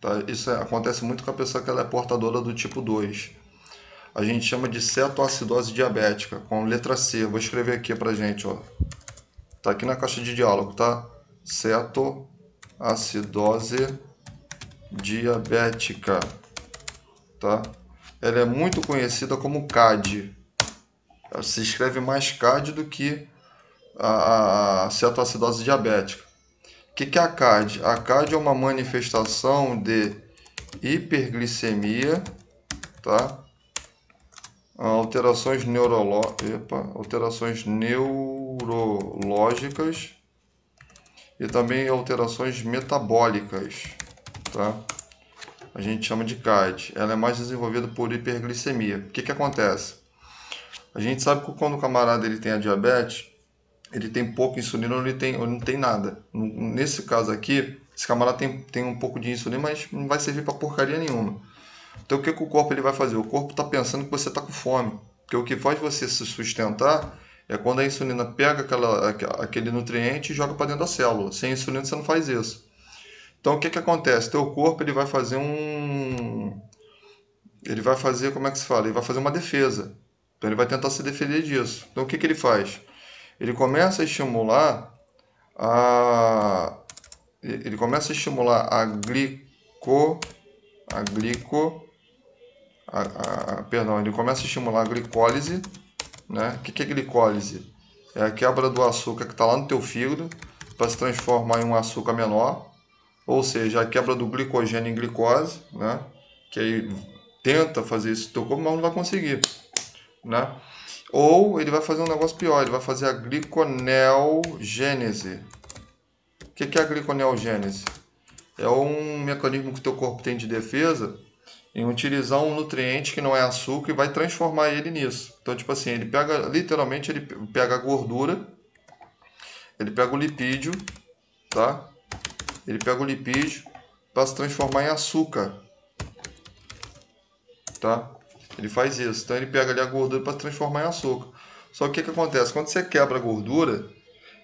Tá? Isso acontece muito com a pessoa que ela é portadora do tipo 2. A gente chama de cetoacidose diabética, com letra C. Vou escrever aqui pra gente, ó. Tá aqui na caixa de diálogo, tá? Cetoacidose diabética, tá? Ela é muito conhecida como CAD. Ela se escreve mais CAD do que a cetoacidose diabética. O que é a CAD? A CAD é uma manifestação de hiperglicemia, tá? Alterações neurológicas e também alterações metabólicas, tá? A gente chama de CAD. Ela é mais desenvolvida por hiperglicemia. O que acontece? A gente sabe que quando o camarada ele tem a diabetes, ele tem pouco insulina ou não tem nada. Nesse caso aqui, esse camarada tem um pouco de insulina, mas não vai servir para porcaria nenhuma. Então o que o corpo ele vai fazer? O corpo está pensando que você está com fome. Porque o que faz você se sustentar é quando a insulina pega aquele nutriente e joga para dentro da célula. Sem insulina você não faz isso. Então o que acontece? Teu corpo ele vai fazer ele vai fazer, como é que se fala? Ele vai fazer uma defesa. Então ele vai tentar se defender disso. Então o que ele faz? Ele começa a estimular a ele começa a estimular a glico perdão, ele começa a estimular a glicólise, né? O que é glicólise? É a quebra do açúcar que está lá no teu fígado para se transformar em um açúcar menor, ou seja, a quebra do glicogênio em glicose, né? Que aí tenta fazer isso no teu corpo, mas não vai conseguir, né? Ou ele vai fazer um negócio pior, ele vai fazer a gliconeogênese. O que é a gliconeogênese? É um mecanismo que o teu corpo tem de defesa em utilizar um nutriente que não é açúcar e vai transformar ele nisso. Então, tipo assim, ele pega, literalmente, ele pega a gordura, ele pega o lipídio, tá? Ele pega o lipídio para se transformar em açúcar, tá? Ele faz isso. Então, ele pega ali a gordura para se transformar em açúcar. Só que o que acontece? Quando você quebra a gordura,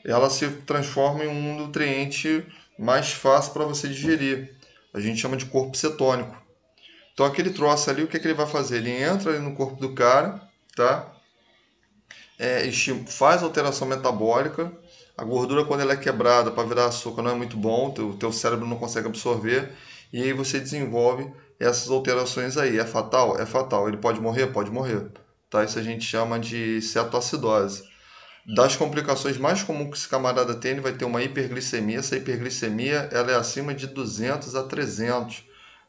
ela se transforma em um nutriente mais fácil para você digerir. A gente chama de corpo cetônico. Então aquele troço ali, o que ele vai fazer? Ele entra ali no corpo do cara, tá? Faz alteração metabólica. A gordura, quando ela é quebrada para virar açúcar, não é muito bom, o teu cérebro não consegue absorver, e aí você desenvolve essas alterações aí. É fatal? É fatal. Ele pode morrer? Pode morrer. Tá? Isso a gente chama de cetoacidose. Das complicações mais comuns que esse camarada tem, ele vai ter uma hiperglicemia. Essa hiperglicemia ela é acima de 200 a 300.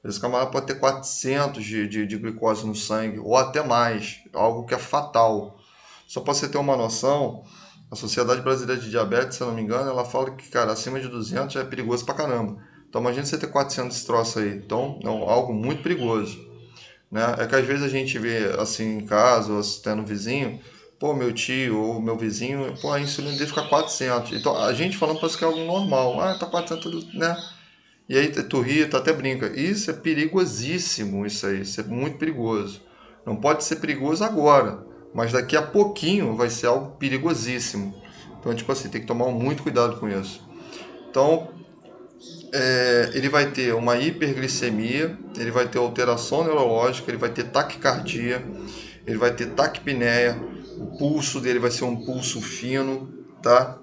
Esse camarada pode ter 400 de glicose no sangue, ou até mais, algo que é fatal. Só para você ter uma noção, a Sociedade Brasileira de Diabetes, se eu não me engano, ela fala que, cara, acima de 200 já é perigoso pra caramba. Então imagina você ter 400 troços aí. Então é algo muito perigoso, né? É que às vezes a gente vê assim em casa, ou até no vizinho, pô, meu tio ou meu vizinho, pô, a insulina dele fica 400. Então a gente falando parece que é algo normal. Ah, tá 400, né? E aí tu ri, tu até brinca. Isso é perigosíssimo, isso é muito perigoso. Não pode ser perigoso agora, mas daqui a pouquinho vai ser algo perigosíssimo. Então, tipo assim, tem que tomar muito cuidado com isso. Então, ele vai ter uma hiperglicemia, ele vai ter alteração neurológica, ele vai ter taquicardia, ele vai ter taquipneia, o pulso dele vai ser um pulso fino, tá?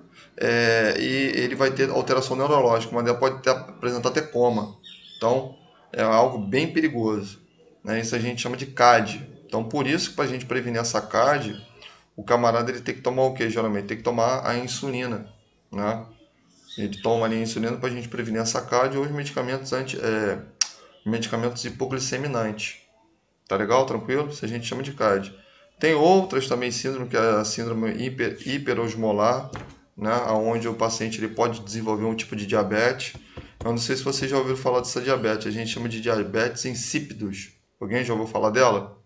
E ele vai ter alteração neurológica, mas ele pode apresentar até coma. Então, é algo bem perigoso, né? Isso a gente chama de CAD. Então, por isso que para a gente prevenir essa CAD, o camarada ele tem que tomar o que geralmente? Tem que tomar a insulina, né? Ele toma ali a insulina para a gente prevenir essa CAD ou os medicamentos hipoglicemiantes. Tá legal? Tranquilo? Isso a gente chama de CAD. Tem outras também síndrome, que é a síndrome hiperosmolar, né? Onde o paciente ele pode desenvolver um tipo de diabetes. Eu não sei se vocês já ouviram falar dessa diabetes. A gente chama de diabetes insípidos. Alguém já ouviu falar dela?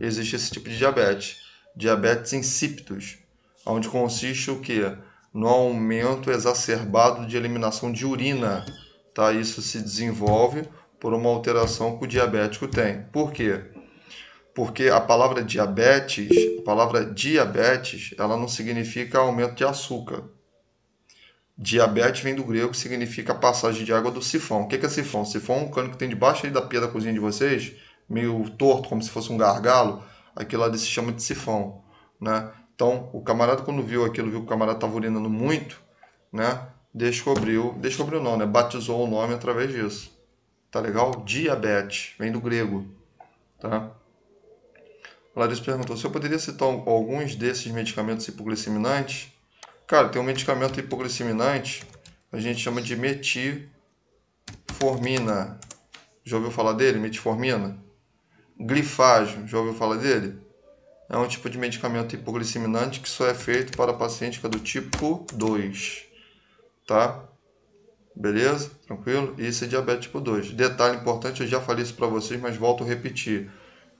Existe esse tipo de diabetes. Diabetes insípidos. Onde consiste o quê? No aumento exacerbado de eliminação de urina. Tá? Isso se desenvolve por uma alteração que o diabético tem. Por quê? Porque a palavra diabetes, ela não significa aumento de açúcar. Diabetes vem do grego, significa passagem de água do sifão. O que é sifão? Sifão é um cano que tem debaixo aí da pia da cozinha de vocês, meio torto, como se fosse um gargalo. Aquilo ali se chama de sifão, né? Então, o camarada, quando viu aquilo, viu que o camarada estava urinando muito, né? Descobriu não, né? Batizou o nome através disso. Tá legal? Diabetes, vem do grego, tá? Larissa perguntou se eu poderia citar alguns desses medicamentos hipoglicemiantes. Cara, tem um medicamento hipoglicemiante, a gente chama de metformina. Já ouviu falar dele? Metformina? Glifágio, já ouviu falar dele? É um tipo de medicamento hipoglicemiante que só é feito para paciente que é do tipo 2, tá? Beleza? Tranquilo? Isso é diabetes tipo 2. Detalhe importante, eu já falei isso para vocês, mas volto a repetir.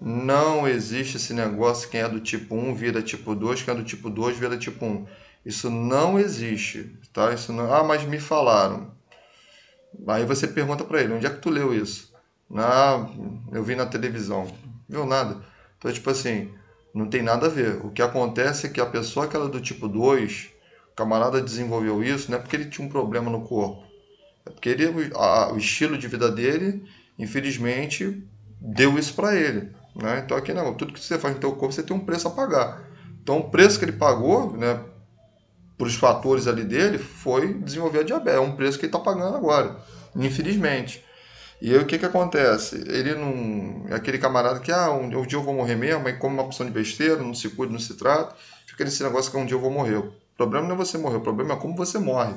Não existe esse negócio, quem é do tipo 1 vira tipo 2, quem é do tipo 2 vira tipo 1. Isso não existe, tá? Isso não... Ah, mas me falaram. Aí você pergunta para ele, onde é que tu leu isso? Ah, eu vi na televisão. Viu nada. Então, tipo assim, não tem nada a ver. O que acontece é que a pessoa que era do tipo 2, o camarada desenvolveu isso, não é porque ele tinha um problema no corpo. É porque ele, o estilo de vida dele, infelizmente, deu isso para ele. Né? Então aqui não, tudo que você faz no teu corpo, você tem um preço a pagar. Então o preço que ele pagou, né, por os fatores ali dele, foi desenvolver a diabetes. É um preço que ele está pagando agora, infelizmente. E aí o que que acontece? Ele não... É aquele camarada que, um dia eu vou morrer mesmo, aí come uma porção de besteira, não se cuida, não se trata, fica nesse negócio que um dia eu vou morrer. O problema não é você morrer, o problema é como você morre.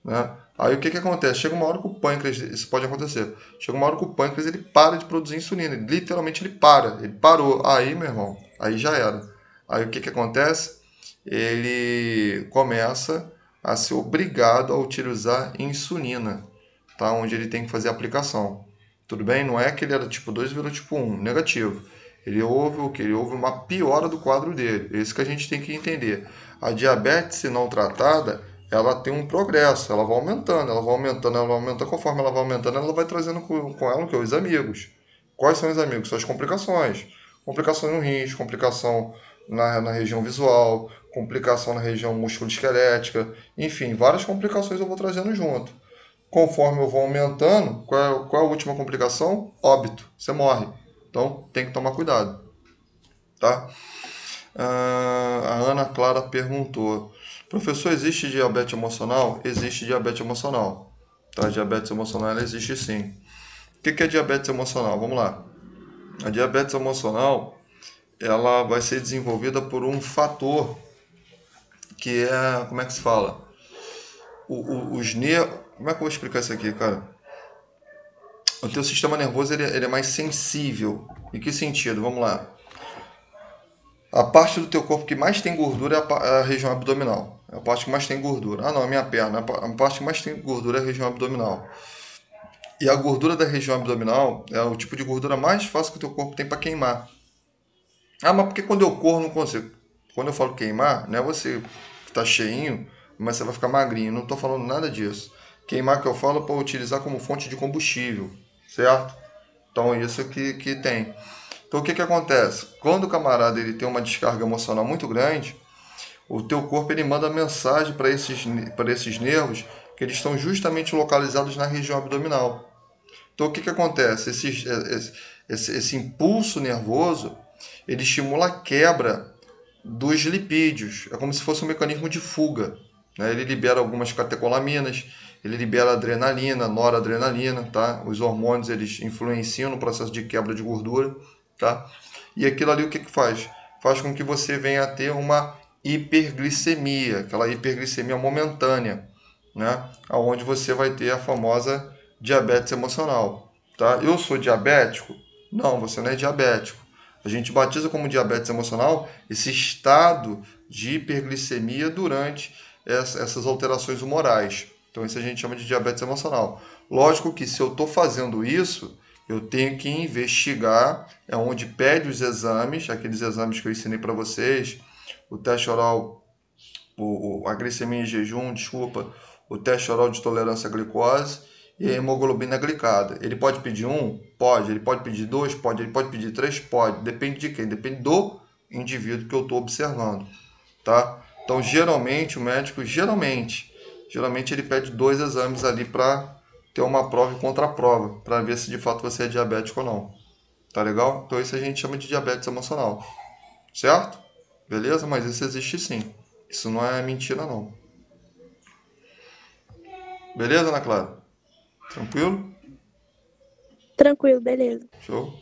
Né? Aí o que que acontece? Chega uma hora que o pâncreas, isso pode acontecer, chega uma hora que o pâncreas ele para de produzir insulina, literalmente ele parou. Aí, meu irmão, aí já era. Aí o que que acontece? Ele começa a ser obrigado a utilizar insulina, tá? Onde ele tem que fazer a aplicação. Tudo bem? Não é que ele era tipo 2 e virou tipo 1, negativo. Ele houve o que? Ele houve uma piora do quadro dele. É isso que a gente tem que entender. A diabetes, se não tratada, ela tem um progresso, ela vai aumentando, ela vai aumentando, ela vai aumentando, conforme ela vai aumentando, ela vai trazendo com ela o que? Os amigos. Quais são os amigos? São as complicações. Complicação no rins, complicação na região visual, complicação na região musculoesquelética, enfim, várias complicações eu vou trazendo junto. Conforme eu vou aumentando, qual é a última complicação? Óbito, você morre. Então tem que tomar cuidado, tá? A Ana Clara perguntou: professor, existe diabetes emocional? Existe diabetes emocional. Tá? A diabetes emocional ela existe sim. O que é diabetes emocional? Vamos lá. A diabetes emocional ela vai ser desenvolvida por um fator que é, como é que se fala? Os nervos. Como é que eu vou explicar isso aqui, cara? O teu sistema nervoso ele é mais sensível. Em que sentido? Vamos lá. A parte do teu corpo que mais tem gordura é a região abdominal. É a parte que mais tem gordura. Ah, não, é a minha perna. A parte que mais tem gordura é a região abdominal. E a gordura da região abdominal é o tipo de gordura mais fácil que o teu corpo tem para queimar. Ah, mas porque quando eu corro não consigo? Quando eu falo queimar, não é você que está cheinho, mas você vai ficar magrinho. Não estou falando nada disso. Queimar que eu falo é para utilizar como fonte de combustível, certo? Então é isso que tem. Então o que acontece? Quando o camarada ele tem uma descarga emocional muito grande, o teu corpo ele manda mensagem para esses nervos que eles estão justamente localizados na região abdominal. Então o que acontece? Esse impulso nervoso ele estimula a quebra dos lipídios. É como se fosse um mecanismo de fuga. Né? Ele libera algumas catecolaminas, ele libera adrenalina, noradrenalina, tá? Os hormônios eles influenciam no processo de quebra de gordura, tá? E aquilo ali o que faz? Faz com que você venha a ter uma hiperglicemia, aquela hiperglicemia momentânea, né? Onde você vai ter a famosa diabetes emocional, tá? Eu sou diabético? Não, você não é diabético. A gente batiza como diabetes emocional esse estado de hiperglicemia durante essas alterações humorais. Então, isso a gente chama de diabetes emocional. Lógico que se eu estou fazendo isso, eu tenho que investigar, é onde pede os exames, aqueles exames que eu ensinei para vocês, o teste oral, a glicemia em jejum, desculpa, o teste oral de tolerância à glicose e a hemoglobina glicada. Ele pode pedir um? Pode. Ele pode pedir dois? Pode. Ele pode pedir três? Pode. Depende de quem? Depende do indivíduo que eu estou observando, tá? Então, geralmente, o médico, geralmente ele pede 2 exames ali para ter uma prova e contraprova, para ver se de fato você é diabético ou não. Tá legal? Então isso a gente chama de diabetes emocional. Certo? Beleza? Mas isso existe sim. Isso não é mentira não. Beleza, Ana Clara? Tranquilo? Tranquilo, beleza. Show?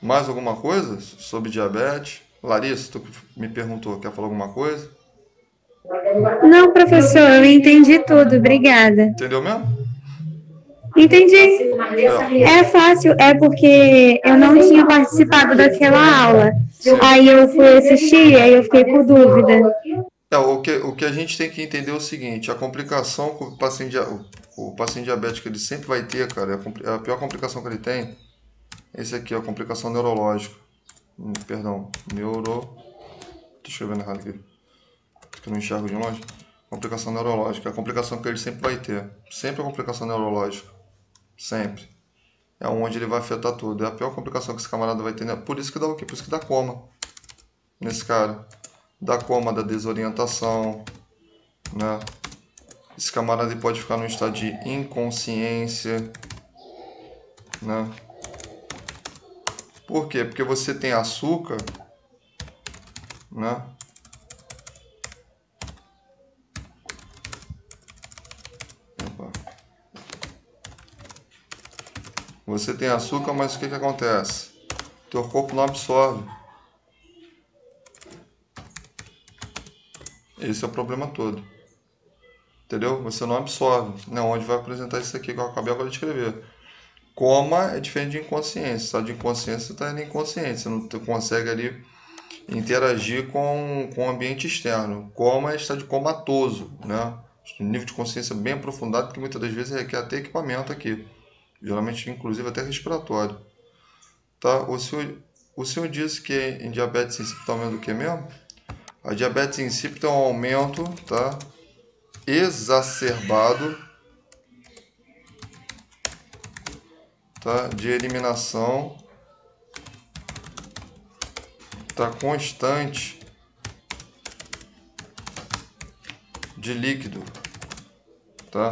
Mais alguma coisa sobre diabetes? Larissa, tu me perguntou, quer falar alguma coisa? Não, professor, eu entendi tudo, obrigada. Entendeu mesmo? Entendi. É, É fácil, é porque eu não tinha participado daquela aula. sim. Aí eu fui assistir, aí eu fiquei com dúvida. O que a gente tem que entender é o seguinte, a complicação que o paciente diabético ele sempre vai ter, cara, a pior complicação que ele tem, esse aqui, a complicação neurológica. Perdão, tô escrevendo errado aqui, que eu não enxergo de longe. Complicação neurológica, a complicação que ele sempre vai ter. Sempre a complicação neurológica. Sempre. É onde ele vai afetar tudo. É a pior complicação que esse camarada vai ter, né? Por isso que dá o quê? Por isso que dá coma nesse cara. Dá coma, dá desorientação, né? Esse camarada ele pode ficar num estado de inconsciência, né? Por quê? Porque você tem açúcar, né? Opa. Você tem açúcar, mas o que que acontece? Teu corpo não absorve. Esse é o problema todo. Entendeu? Você não absorve. Não, onde vai apresentar isso aqui que eu acabei agora de escrever. Coma é diferente de inconsciência. Estado de inconsciência, você está indo inconsciente. Você não consegue ali interagir com o ambiente externo. Coma é estado comatoso, né? Nível de consciência bem aprofundado, que muitas das vezes requer até equipamento aqui. Geralmente, inclusive, até respiratório. Tá? O senhor disse que em diabetes insípida está aumentando o que mesmo? A diabetes insípida é um aumento, tá? Exacerbado, tá? De eliminação, tá? Constante de líquido, tá?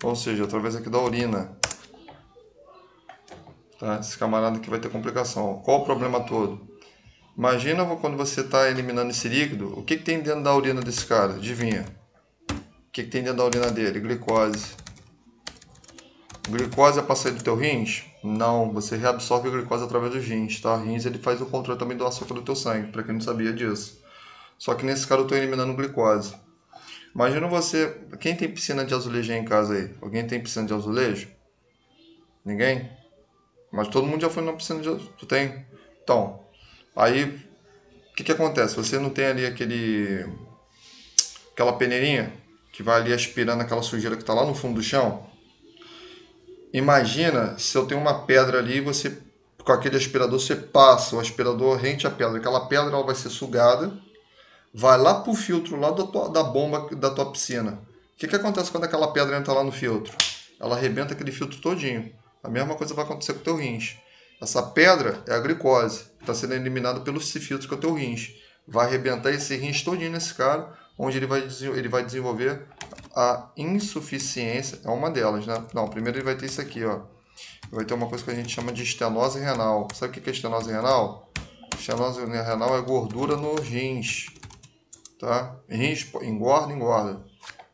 Ou seja, através aqui da urina, tá? Esse camarada aqui vai ter complicação. Qual o problema todo? Imagina quando você está eliminando esse líquido, o que, que tem dentro da urina desse cara? Adivinha? O que, que tem dentro da urina dele? Glicose. Glicose é para sair do teu rins? Não, você reabsorve a glicose através dos rins, tá? Rins ele faz o controle também do açúcar do teu sangue, para quem não sabia disso. Só que nesse caso eu estou eliminando glicose. Imagina você, quem tem piscina de azulejo aí em casa aí? Alguém tem piscina de azulejo? Ninguém? Mas todo mundo já foi na piscina de azulejo. Tu tem? Então, aí o que que acontece? Você não tem ali aquela peneirinha que vai ali aspirando aquela sujeira que está lá no fundo do chão? Imagina se eu tenho uma pedra ali e você, com aquele aspirador, você passa o aspirador rente à pedra. Aquela pedra ela vai ser sugada, vai lá pro filtro lá da bomba da tua piscina. O que, que acontece quando aquela pedra entra lá no filtro? Ela arrebenta aquele filtro todinho. A mesma coisa vai acontecer com o teu rins. Essa pedra é a glicose, que está sendo eliminada pelo esse filtro que é o teu rins. Vai arrebentar esse rins todinho nesse cara, onde ele vai desenvolver a insuficiência. É uma delas, né? Não, primeiro ele vai ter isso aqui, ó. Vai ter uma coisa que a gente chama de estenose renal. Sabe o que é estenose renal? Estenose renal é gordura nos rins, tá? Rins engorda, engorda,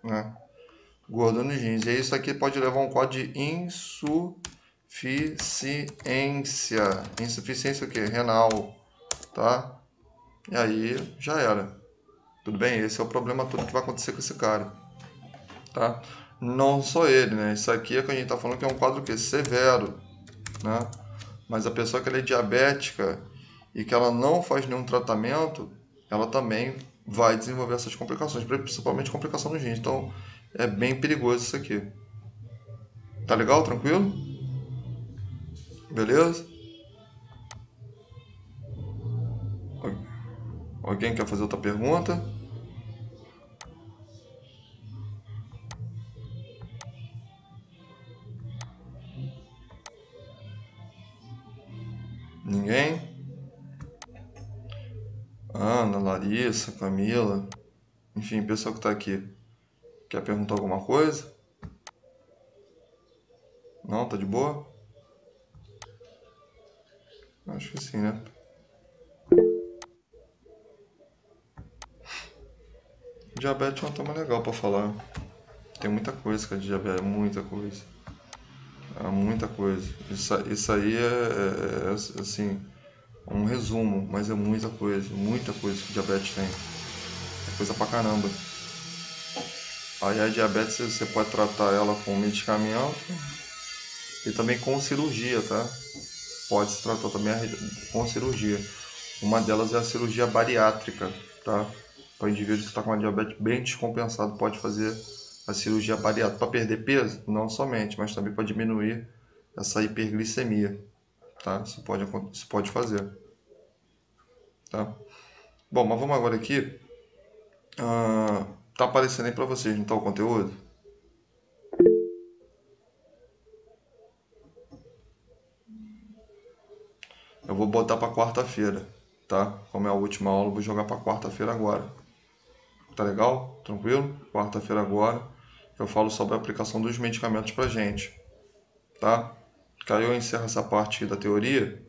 né? Gordura nos rins. E isso aqui pode levar a um quadro de insuficiência. Insuficiência o quê? Renal, tá? E aí já era. Tudo bem? Esse é o problema todo que vai acontecer com esse cara, tá? Não só ele, né? Isso aqui é que a gente tá falando que é um quadro que severo, né? Mas a pessoa que ela é diabética e que ela não faz nenhum tratamento, ela também vai desenvolver essas complicações, principalmente complicação no rins. Então, é bem perigoso isso aqui. Tá legal? Tranquilo? Beleza? Alguém quer fazer outra pergunta? Ninguém? Ana, Larissa, Camila, enfim, pessoal que tá aqui. Quer perguntar alguma coisa? Não, tá de boa? Acho que sim, né? Diabetes é um tema legal pra falar. Tem muita coisa que é de diabetes, muita coisa. É muita coisa. Isso aí é, assim, um resumo, mas é muita coisa que diabetes tem. É coisa pra caramba. Aí a diabetes você pode tratar ela com medicamento e também com cirurgia, tá? Pode se tratar também com cirurgia. Uma delas é a cirurgia bariátrica, tá? Para o indivíduo que está com uma diabetes bem descompensado, pode fazer a cirurgia bariátrica para perder peso? Não somente, mas também para diminuir essa hiperglicemia, tá? Isso pode fazer, tá? Bom, mas vamos agora aqui. Tá aparecendo aí para vocês, não tá o conteúdo? Eu vou botar para quarta-feira, tá? Como é a última aula, eu vou jogar para quarta-feira agora. Tá legal? Tranquilo? Quarta-feira agora eu falo sobre a aplicação dos medicamentos pra gente, tá? Que aí eu encerro essa parte aqui da teoria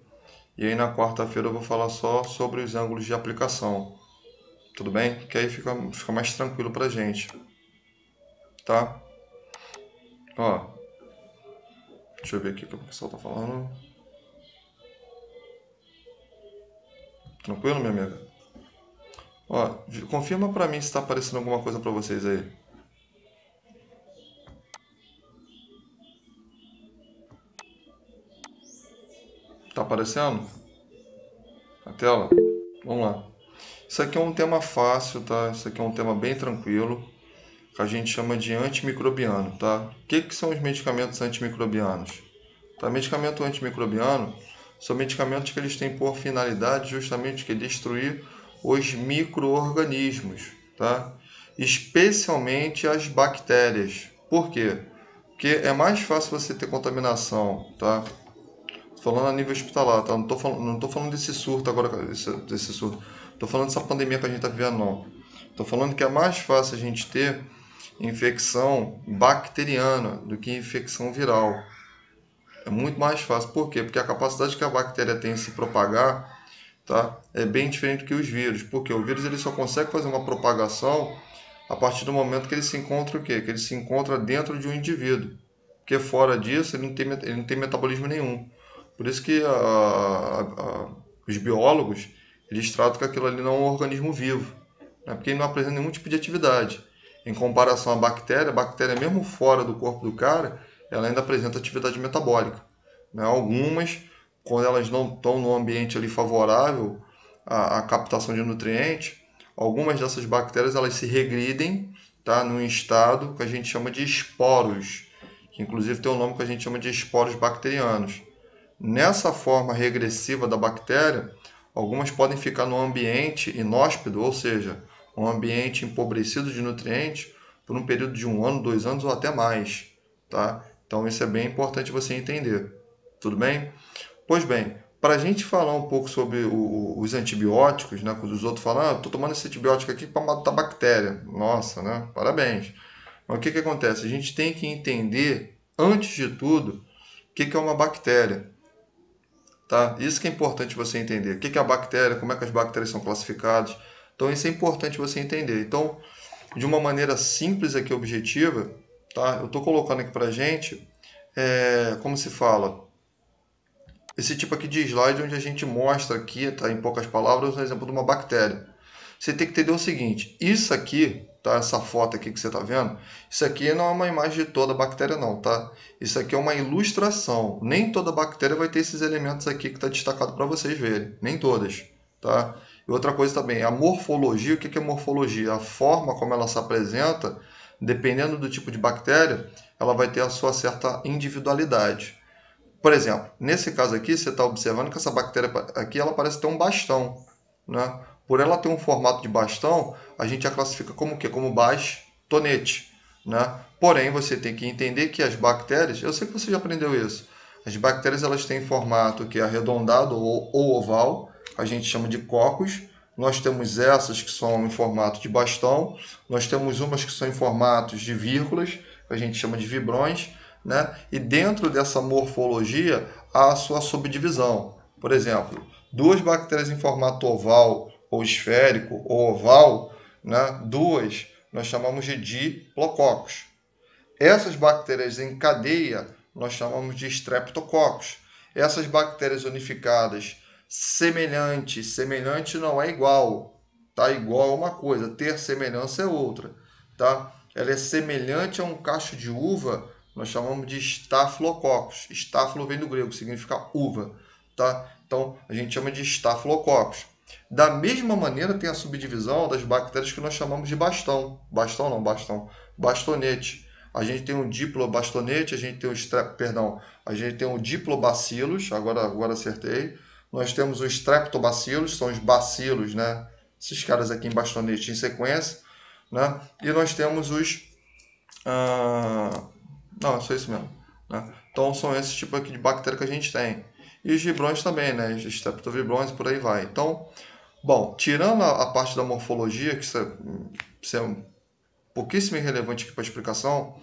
e aí na quarta-feira eu vou falar só sobre os ângulos de aplicação. Tudo bem? Que aí fica mais tranquilo pra gente, tá? Ó, deixa eu ver aqui o que o pessoal tá falando. Tranquilo, minha amiga? Ó, confirma pra mim se tá aparecendo alguma coisa pra vocês aí. Tá aparecendo? A tela? Vamos lá. Isso aqui é um tema fácil, tá? Isso aqui é um tema bem tranquilo, que a gente chama de antimicrobiano, tá? O que são os medicamentos antimicrobianos? Tá? Medicamento antimicrobiano são medicamentos que eles têm por finalidade justamente que destruir os micro-organismos, tá? Especialmente as bactérias. Por quê? Porque é mais fácil você ter contaminação, tá? Falando a nível hospitalar, tá? Não tô falando desse surto agora, desse surto. Tô falando dessa pandemia que a gente tá vivendo, não. Tô falando que é mais fácil a gente ter infecção bacteriana do que infecção viral. É muito mais fácil. Por quê? Porque a capacidade que a bactéria tem de se propagar, tá? É bem diferente que os vírus. Porque o vírus ele só consegue fazer uma propagação a partir do momento que ele se encontra o quê? Que ele se encontra dentro de um indivíduo. Porque fora disso ele não tem metabolismo nenhum. Por isso que os biólogos eles tratam que aquilo ali não é um organismo vivo, né? Porque ele não apresenta nenhum tipo de atividade. Em comparação à bactéria, a bactéria mesmo fora do corpo do cara, ela ainda apresenta atividade metabólica, né? Algumas, quando elas não estão no ambiente ali favorável à captação de nutrientes, algumas dessas bactérias elas se regridem, tá? Num estado que a gente chama de esporos, que inclusive tem um nome que a gente chama de esporos bacterianos. Nessa forma regressiva da bactéria, algumas podem ficar no ambiente inóspito, ou seja, um ambiente empobrecido de nutrientes, por um período de 1 ano, 2 anos ou até mais, tá? Então isso é bem importante você entender, tudo bem? Pois bem, para a gente falar um pouco sobre os antibióticos, né? Quando os outros falam, estou tomando esse antibiótico aqui para matar bactéria. Nossa, né? Parabéns. Mas o que acontece? A gente tem que entender, antes de tudo, o que é uma bactéria. Tá? Isso que é importante você entender. O que é a bactéria, como é que as bactérias são classificadas. Então, isso é importante você entender. Então, de uma maneira simples aqui, objetiva, tá? Eu estou colocando aqui para a gente, como se fala, esse tipo aqui de slide onde a gente mostra aqui, tá? Em poucas palavras, um exemplo de uma bactéria. Você tem que entender o seguinte, isso aqui, tá? Essa foto aqui que você está vendo, isso aqui não é uma imagem de toda a bactéria não, tá? Isso aqui é uma ilustração. Nem toda bactéria vai ter esses elementos aqui que está destacado para vocês verem. Nem todas, tá? E outra coisa também, a morfologia, o que é morfologia? A forma como ela se apresenta, dependendo do tipo de bactéria, ela vai ter a sua certa individualidade. Por exemplo, nesse caso aqui, você está observando que essa bactéria aqui, ela parece ter um bastão, né? Por ela ter um formato de bastão, a gente a classifica como o quê? Como bastonete, né? Porém, você tem que entender que as bactérias, eu sei que você já aprendeu isso, as bactérias elas têm formato que é arredondado ou oval, a gente chama de cocos, nós temos essas que são em formato de bastão, nós temos umas que são em formatos de vírgulas, que a gente chama de vibrões, né? E dentro dessa morfologia há a sua subdivisão. Por exemplo, duas bactérias em formato oval ou esférico ou oval, né? Duas nós chamamos de diplococos. Essas bactérias em cadeia nós chamamos de streptococcus. Essas bactérias unificadas semelhante não é igual, tá? Igual é uma coisa, ter semelhança é outra, tá? Ela é semelhante a um cacho de uva, nós chamamos de Staphylococcus. Staphylo vem do grego, significa uva, tá? Então a gente chama de Staphylococcus. Da mesma maneira tem a subdivisão das bactérias que nós chamamos de bastão. Bastonete. A gente tem um diplobastonete, a gente tem o diplobacillus, agora acertei. Nós temos os streptobacillus, são os bacilos, né? Esses caras aqui em bastonete em sequência, né? E nós temos os... Não, é só isso mesmo, né? Então são esses tipos aqui de bactéria que a gente tem. E os vibrões também, né? Os streptovibrões, por aí vai. Então, bom, tirando a parte da morfologia, que isso é pouquíssimo irrelevante aqui para a explicação,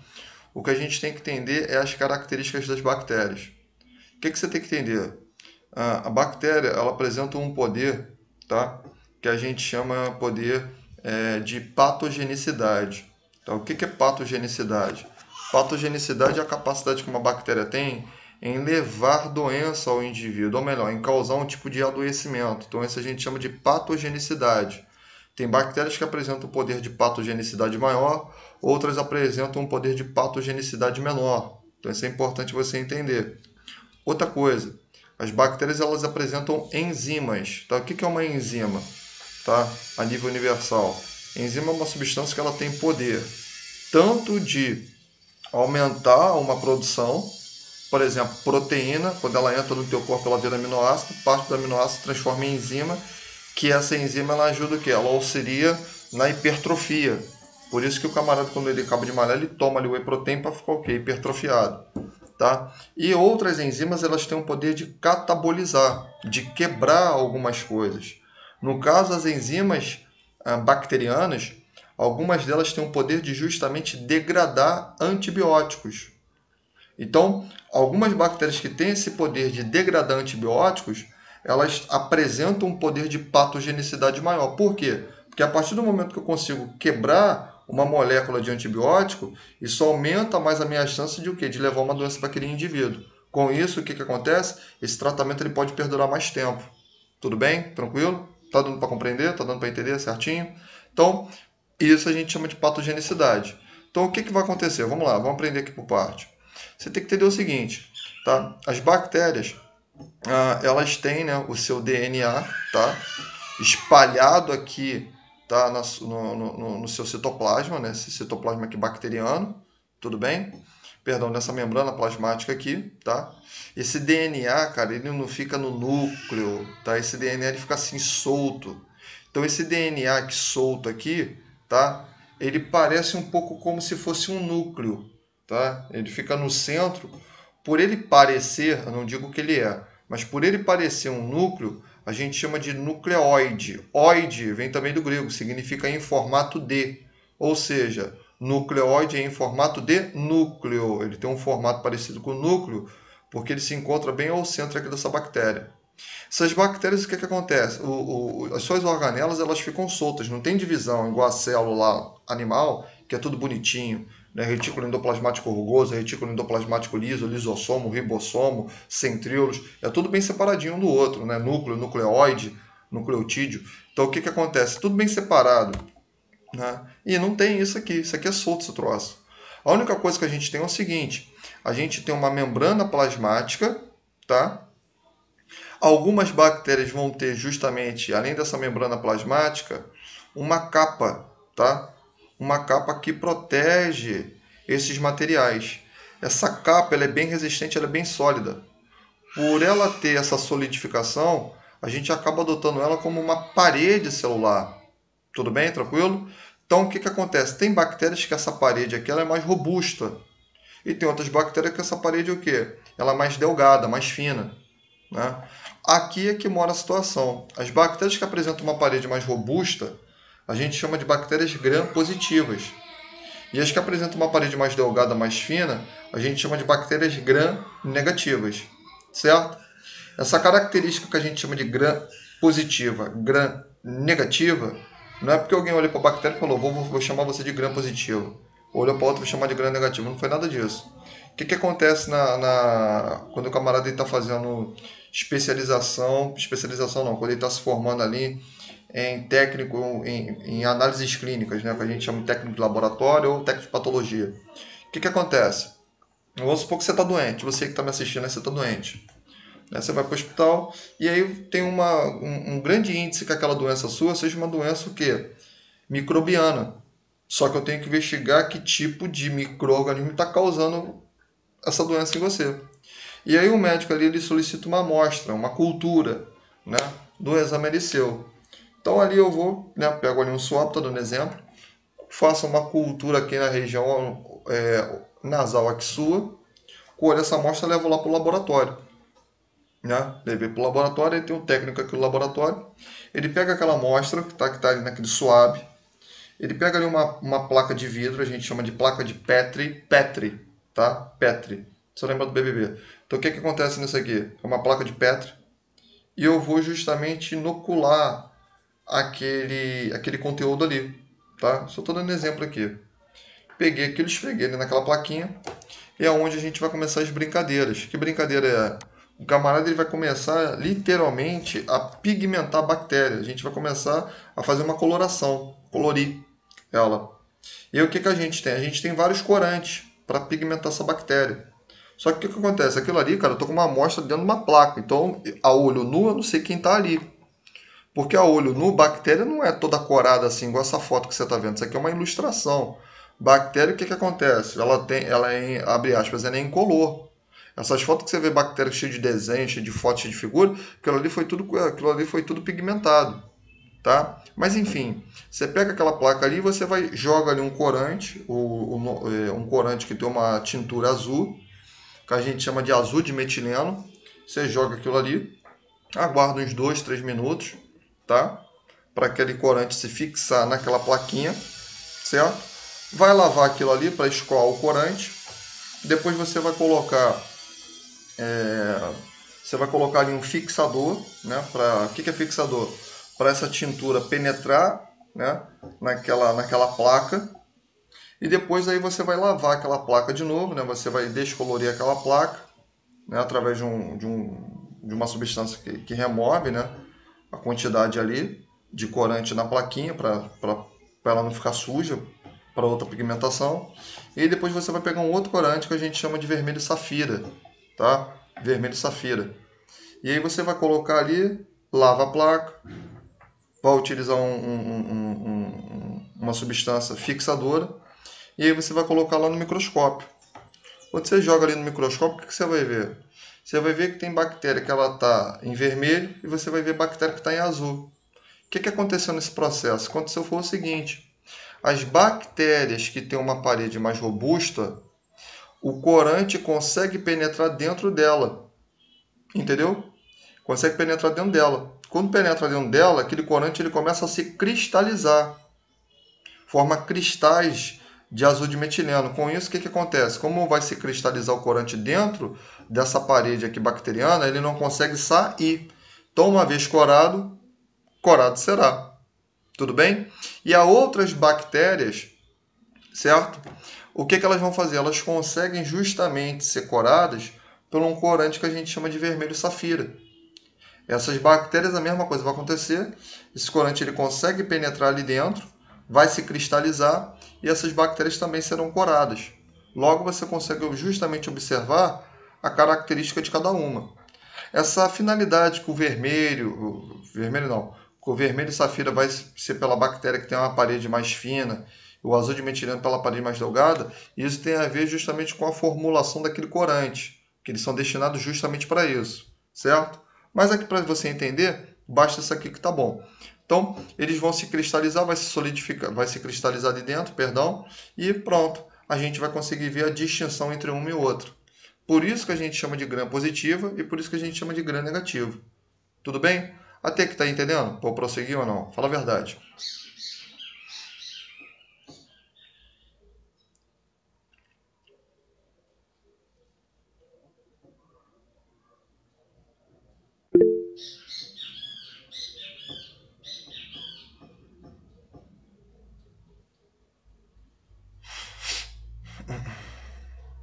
o que a gente tem que entender é as características das bactérias. O que você tem que entender? A bactéria ela apresenta um poder, tá? Que a gente chama poder de patogenicidade. Então, o que é patogenicidade? Patogenicidade é a capacidade que uma bactéria tem em levar doença ao indivíduo, ou melhor, em causar um tipo de adoecimento. Então, isso a gente chama de patogenicidade. Tem bactérias que apresentam um poder de patogenicidade maior, outras apresentam um poder de patogenicidade menor. Então, isso é importante você entender. Outra coisa, as bactérias elas apresentam enzimas. Tá? O que é uma enzima? Tá? A nível universal. Enzima é uma substância que ela tem poder tanto de aumentar uma produção, por exemplo, proteína, quando ela entra no teu corpo ela vira aminoácido, parte do aminoácido se transforma em enzima, que essa enzima ela ajuda o quê? Ela auxilia na hipertrofia. Por isso que o camarada, quando ele acaba de malhar, ele toma ali o whey protein para ficar o quê? Hipertrofiado. Tá? E outras enzimas elas têm o poder de catabolizar, de quebrar algumas coisas. No caso, as enzimas bacterianas, algumas delas têm o poder de justamente degradar antibióticos. Então, algumas bactérias que têm esse poder de degradar antibióticos, elas apresentam um poder de patogenicidade maior. Por quê? Porque a partir do momento que eu consigo quebrar uma molécula de antibiótico, isso aumenta mais a minha chance de o quê? De levar uma doença para aquele indivíduo. Com isso, o que acontece? Esse tratamento ele pode perdurar mais tempo. Tudo bem? Tranquilo? Está dando para compreender? Está dando para entender certinho? Então, isso a gente chama de patogenicidade. Então, o que vai acontecer? Vamos lá, vamos aprender aqui por parte. Você tem que entender o seguinte, tá? As bactérias, elas têm, né, o seu DNA, tá? Espalhado aqui, tá? No seu citoplasma, né? Esse citoplasma aqui bacteriano, tudo bem? Perdão, nessa membrana plasmática aqui, tá? Esse DNA, cara, ele não fica no núcleo, tá? Esse DNA ele fica assim solto. Então esse DNA aqui solto aqui, tá? Ele parece um pouco como se fosse um núcleo, tá? Ele fica no centro. Por ele parecer, eu não digo que ele é, mas por ele parecer um núcleo, a gente chama de nucleoide. Oide vem também do grego, significa em formato de. Ou seja, nucleoide é em formato de núcleo. Ele tem um formato parecido com o núcleo, porque ele se encontra bem ao centro aqui dessa bactéria. Essas bactérias, o que acontece? As suas organelas elas ficam soltas, não tem divisão, igual a célula animal, que é tudo bonitinho. Né? Retículo endoplasmático rugoso, retículo endoplasmático liso, lisossomo, ribossomo, centríolos, é tudo bem separadinho um do outro, né? Núcleo, nucleoide, nucleotídeo. Então o que acontece? Tudo bem separado. Né? E não tem isso aqui é solto esse troço. A única coisa que a gente tem é o seguinte, a gente tem uma membrana plasmática, tá? Algumas bactérias vão ter justamente, além dessa membrana plasmática, uma capa, tá? Uma capa que protege esses materiais. Essa capa ela é bem resistente, ela é bem sólida. Por ela ter essa solidificação, a gente acaba adotando ela como uma parede celular. Tudo bem? Tranquilo? Então, o que acontece? Tem bactérias que essa parede aqui ela é mais robusta. E tem outras bactérias que essa parede é o quê? Ela é mais delgada, mais fina. né? Aqui é que mora a situação. As bactérias que apresentam uma parede mais robusta, a gente chama de bactérias gram-positivas. E as que apresentam uma parede mais delgada, mais fina, a gente chama de bactérias gram-negativas, certo? Essa característica que a gente chama de gram-positiva, gram-negativa, não é porque alguém olhou para a bactéria e falou, vou chamar você de gram-positiva. Olhou para outra e vou chamar de gram-negativa. Não foi nada disso. O que acontece quando o camarada está fazendo especialização não, quando ele está se formando ali em técnico, em análises clínicas, né, que a gente chama de técnico de laboratório ou técnico de patologia. O que acontece? Vamos supor que você está doente, você que está me assistindo, você está doente. Você vai para o hospital e aí tem um grande índice que aquela doença sua seja uma doença o quê? Microbiana. Só que eu tenho que investigar que tipo de micro-organismo está causando essa doença em você. E aí o médico ali ele solicita uma amostra, uma cultura, né, do exame seu. Então ali eu vou, né, pego ali um swab, estou dando exemplo, faço uma cultura aqui na região nasal aqui sua, colho essa amostra e levo lá para o laboratório. Né? Levei para o laboratório, aí tem um técnico aqui no laboratório, ele pega aquela amostra que está ali naquele swab, ele pega ali uma placa de vidro, a gente chama de placa de Petri, tá? Petri, você lembra do BBB. Então o que acontece nisso aqui? É uma placa de Petri, e eu vou justamente inocular aquele conteúdo ali, tá? Só estou dando exemplo aqui. Peguei aquilo, esfreguei ali naquela plaquinha, e é onde a gente vai começar as brincadeiras. Que brincadeira é? O camarada ele vai começar literalmente a pigmentar a bactéria. A gente vai começar a fazer uma coloração, colorir ela. E aí o que a gente tem? A gente tem vários corantes para pigmentar essa bactéria. Só que o que acontece? Aquilo ali, cara, eu tô com uma amostra dentro de uma placa. Então, a olho nu, eu não sei quem está ali. Porque a olho nu, bactéria não é toda corada assim, igual essa foto que você está vendo. Isso aqui é uma ilustração. Bactéria, o que acontece? Ela é, abre aspas, ela é incolor. Essas fotos que você vê bactéria cheia de desenho, cheia de fotos, cheia de figura, aquilo ali foi tudo pigmentado, tá? Mas enfim, você pega aquela placa ali, você joga ali um corante, um corante que tem uma tintura azul, que a gente chama de azul de metileno. Você joga aquilo ali, aguarda uns 2, 3 minutos, tá? Para aquele corante se fixar naquela plaquinha, certo? Vai lavar aquilo ali para escoar o corante. Depois você vai colocar ali um fixador, né? O que é fixador? Para essa tintura penetrar, né? naquela placa. E depois aí você vai lavar aquela placa de novo, né? Você vai descolorir aquela placa, né? Através de uma substância que remove, né? A quantidade ali de corante na plaquinha para ela não ficar suja para outra pigmentação. E depois você vai pegar um outro corante que a gente chama de vermelho safira, tá? Vermelho safira. E aí você vai colocar ali, lava a placa, vai utilizar uma substância fixadora e aí você vai colocar lá no microscópio. Quando você joga ali no microscópio, o que você vai ver? Você vai ver que tem bactéria que ela está em vermelho e você vai ver bactéria que está em azul. O que aconteceu nesse processo? Aconteceu foi o seguinte: as bactérias que têm uma parede mais robusta, o corante consegue penetrar dentro dela. Entendeu? Consegue penetrar dentro dela. Quando penetra dentro dela, aquele corante ele começa a se cristalizar. Forma cristais de azul de metileno. Com isso, o que acontece? Como vai se cristalizar o corante dentro dessa parede aqui bacteriana, ele não consegue sair. Então, uma vez corado, corado será. Tudo bem? E há outras bactérias, certo? O que elas vão fazer? Elas conseguem justamente ser coradas por um corante que a gente chama de vermelho safira. Essas bactérias, a mesma coisa vai acontecer. Esse corante ele consegue penetrar ali dentro, vai se cristalizar e essas bactérias também serão coradas. Logo, você consegue justamente observar a característica de cada uma. Essa finalidade que o vermelho safira vai ser pela bactéria que tem uma parede mais fina, o azul de metileno pela parede mais delgada, isso tem a ver justamente com a formulação daquele corante, que eles são destinados justamente para isso, certo? Mas aqui para você entender, basta isso aqui que tá bom. Então, eles vão se cristalizar, vai se solidificar, vai se cristalizar de dentro, perdão, e pronto. A gente vai conseguir ver a distinção entre um e outro. Por isso que a gente chama de gram positiva e por isso que a gente chama de gram negativo. Tudo bem? Até que tá entendendo? Vou prosseguir ou não? Fala a verdade.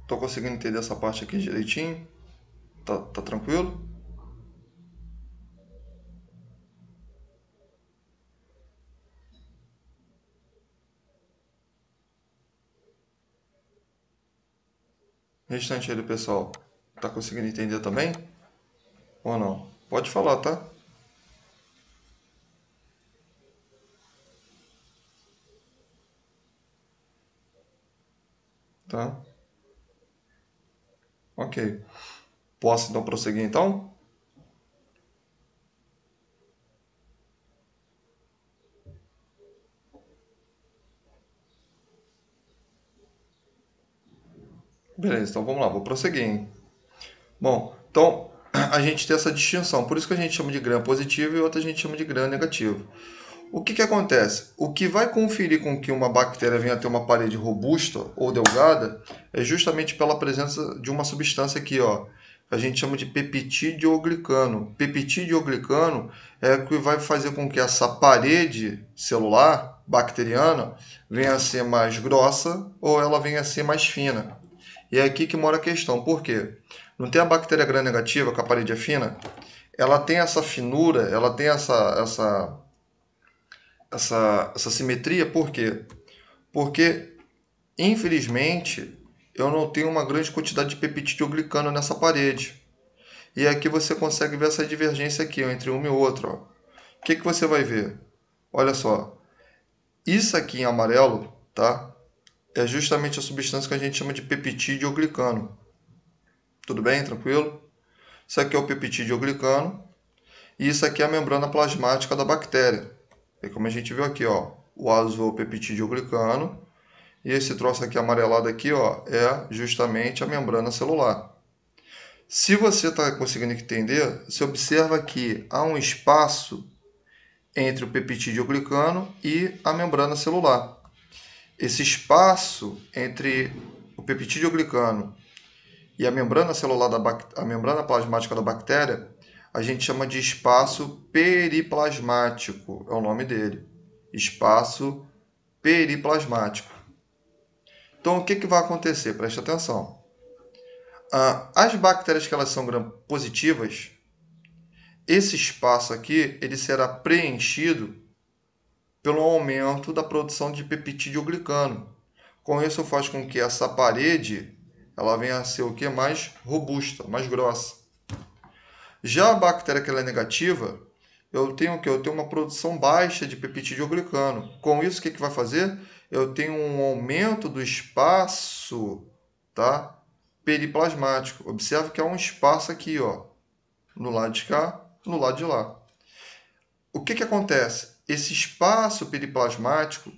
Tô conseguindo entender essa parte aqui direitinho? Tá tranquilo? Restante aí do pessoal, tá conseguindo entender também? Ou não? Pode falar, tá? Tá? Ok. Posso então prosseguir então? Beleza, então vamos lá, vou prosseguir, hein? Bom, então a gente tem essa distinção, por isso que a gente chama de gram positivo e outra a gente chama de gram negativo. O que acontece? O que vai conferir com que uma bactéria venha a ter uma parede robusta ou delgada é justamente pela presença de uma substância aqui, ó, que a gente chama de peptidioglicano. Peptidioglicano é o que vai fazer com que essa parede celular bacteriana venha a ser mais grossa ou ela venha a ser mais fina. E é aqui que mora a questão. Por quê? Não tem a bactéria gram-negativa, que a parede é fina? Ela tem essa finura, ela tem essa simetria, por quê? Porque, infelizmente, eu não tenho uma grande quantidade de peptidoglicano nessa parede. E aqui você consegue ver essa divergência aqui, ó, entre uma e outra. Ó. O que você vai ver? Olha só. Isso aqui em amarelo, tá? É justamente a substância que a gente chama de peptidioglicano. Tudo bem? Tranquilo? Isso aqui é o peptidioglicano. E isso aqui é a membrana plasmática da bactéria. E como a gente viu aqui, ó, o azul é o peptidioglicano. E esse troço aqui amarelado aqui, ó, é justamente a membrana celular. Se você está conseguindo entender, você observa que há um espaço entre o peptidioglicano e a membrana celular. Esse espaço entre o peptidioglicano e a membrana celular a membrana plasmática da bactéria, a gente chama de espaço periplasmático, é o nome dele. Espaço periplasmático. Então, o que vai acontecer? Preste atenção. As bactérias que elas são gram-positivas, esse espaço aqui ele será preenchido pelo aumento da produção de peptidioglicano. Com isso, faz com que essa parede ela venha a ser o que? Mais robusta, mais grossa. Já a bactéria que ela é negativa, eu tenho o quê? Eu tenho uma produção baixa de peptidioglicano. Com isso, o que vai fazer? Eu tenho um aumento do espaço, tá? Periplasmático. Observe que há um espaço aqui, ó, no lado de cá, no lado de lá. O que acontece? Esse espaço periplasmático,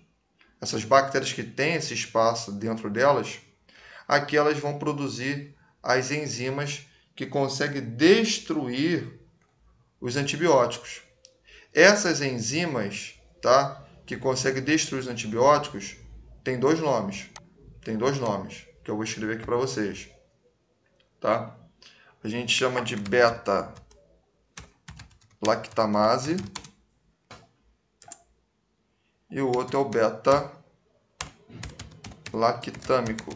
essas bactérias que têm esse espaço dentro delas, aqui elas vão produzir as enzimas que conseguem destruir os antibióticos. Essas enzimas, tá, que conseguem destruir os antibióticos, tem dois nomes. Tem dois nomes que eu vou escrever aqui para vocês. Tá? A gente chama de beta-lactamase e o outro é o beta-lactâmico.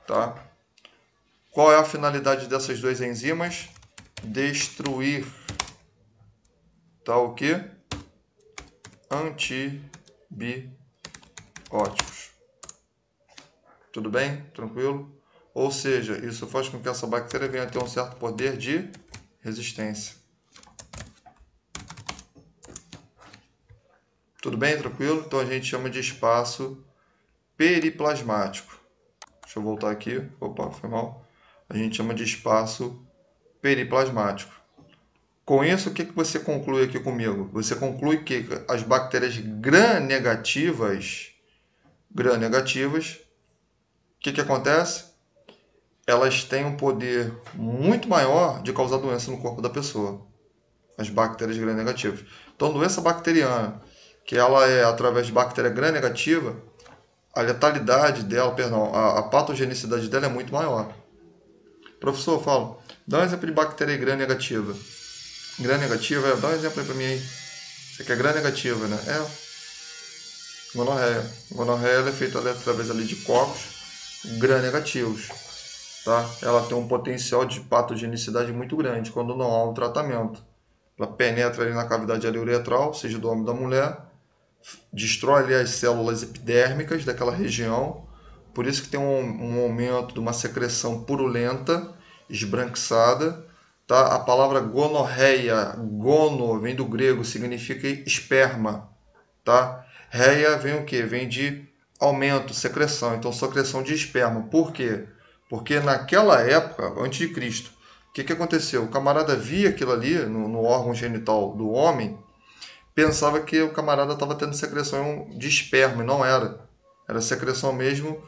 Tá? Qual é a finalidade dessas duas enzimas? Destruir, tá, o que? Antibióticos. Tudo bem? Tranquilo? Ou seja, isso faz com que essa bactéria venha a ter um certo poder de resistência. Tudo bem? Tranquilo? Então a gente chama de espaço periplasmático. Deixa eu voltar aqui. Opa, foi mal. A gente chama de espaço periplasmático. Com isso, o que você conclui aqui comigo? Você conclui que as bactérias gram-negativas, o que acontece? elas têm um poder muito maior de causar doença no corpo da pessoa. As bactérias gram-negativas. Então, doença bacteriana, que ela é através de bactéria gram-negativa, a letalidade dela, perdão, a patogenicidade dela é muito maior. Professor, fala, dá um exemplo de bactéria gram-negativa. Gram-negativa, dá um exemplo aí para mim aí. Isso aqui é gram-negativa, né? Gonorreia. Gonorreia é feita através ali de corpos gram-negativos. Tá? Ela tem um potencial de patogenicidade muito grande quando não há um tratamento. Ela penetra ali na cavidade uretral, seja do homem ou da mulher, destrói ali as células epidérmicas daquela região, por isso que tem um aumento de uma secreção purulenta, esbranquiçada. Tá? A palavra gonorreia, gono, vem do grego, significa esperma. Tá? Reia vem o quê? Vem de aumento, secreção. Então, secreção de esperma. Por quê? Porque naquela época, antes de Cristo, o que aconteceu? O camarada via aquilo ali no órgão genital do homem, pensava que o camarada estava tendo secreção de esperma, e não era. Era secreção mesmo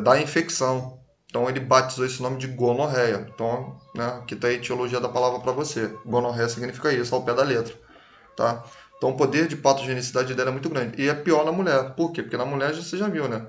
da infecção. Então ele batizou esse nome de gonorreia. Então, né, aqui está a etiologia da palavra para você. Gonorreia significa isso, ao pé da letra. Tá? Então o poder de patogenicidade dela é muito grande. E é pior na mulher. Por quê? Porque na mulher você já viu, né?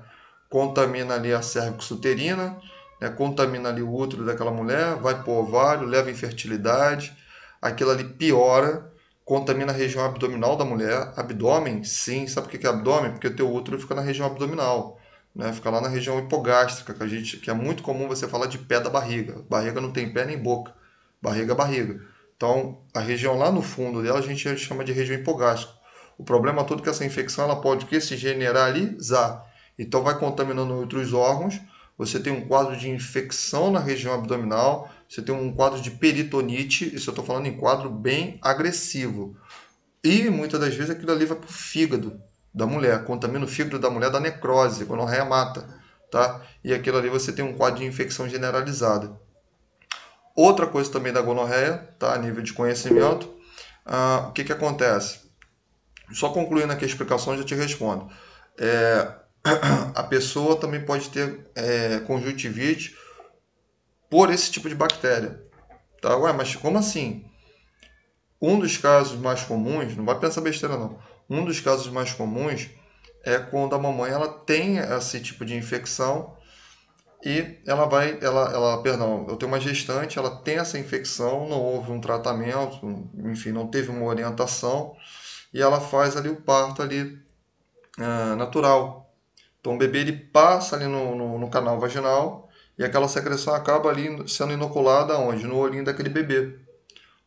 Contamina ali a cérvix uterina, né? Contamina ali o útero daquela mulher, vai para o ovário, leva infertilidade. Aquilo ali piora, contamina a região abdominal da mulher. Abdômen, sim. Sabe o que é abdômen? Porque o teu útero fica na região abdominal. Né? Fica lá na região hipogástrica, que é muito comum você falar de pé da barriga. Barriga não tem pé nem boca. Barriga é barriga. Então, a região lá no fundo dela a gente chama de região hipogástrica. O problema todo é que essa infecção ela pode se generalizar. Então, vai contaminando outros órgãos. Você tem um quadro de infecção na região abdominal. Você tem um quadro de peritonite. Isso eu estou falando em quadro bem agressivo. E, muitas das vezes, aquilo ali vai para o fígado da mulher. Contamina o fígado da mulher da necrose. Gonorreia mata. Tá? E aquilo ali você tem um quadro de infecção generalizada. Outra coisa também da gonorreia, tá? A nível de conhecimento, o que acontece? Só concluindo aqui a explicação, eu já te respondo. A pessoa também pode ter conjuntivite por esse tipo de bactéria. Tá? Ué, mas como assim? Um dos casos mais comuns, não vai pensar besteira não, um dos casos mais comuns é quando a mamãe ela tem esse tipo de infecção e perdão, eu tenho uma gestante, ela tem essa infecção, não houve um tratamento, enfim, não teve uma orientação, e ela faz ali o parto ali natural. Então o bebê ele passa ali no canal vaginal e aquela secreção acaba ali sendo inoculada onde? No olhinho daquele bebê.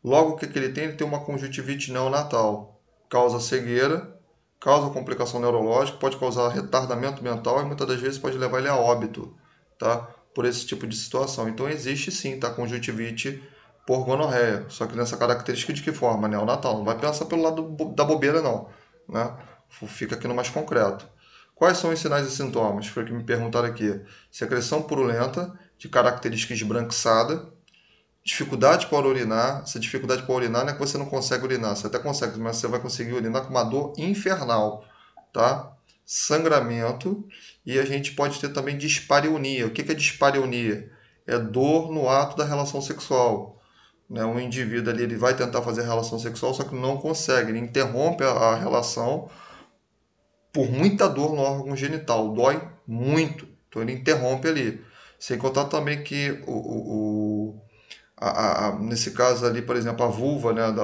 Logo, o que ele tem? Ele tem uma conjuntivite neonatal. Causa cegueira, causa complicação neurológica, pode causar retardamento mental e muitas das vezes pode levar ele a óbito. Tá? Por esse tipo de situação. Então existe sim, tá? Conjuntivite por gonorreia. Só que nessa característica de que forma? Neonatal. Não vai pensar pelo lado da bobeira, não. Né? Fica aqui no mais concreto. Quais são os sinais e sintomas? Foi o que me perguntaram aqui. Secreção purulenta, de característica esbranquiçada, dificuldade para urinar. Essa dificuldade para urinar não é que você não consegue urinar, você até consegue, mas você vai conseguir urinar com uma dor infernal. Tá? Sangramento, e a gente pode ter também dispareunia. O que é dispareunia? É dor no ato da relação sexual. Né? Um indivíduo ali ele vai tentar fazer relação sexual, só que não consegue, ele interrompe a relação por muita dor no órgão genital, dói muito, então ele interrompe ali. Sem contar também que nesse caso ali, por exemplo, a vulva, né,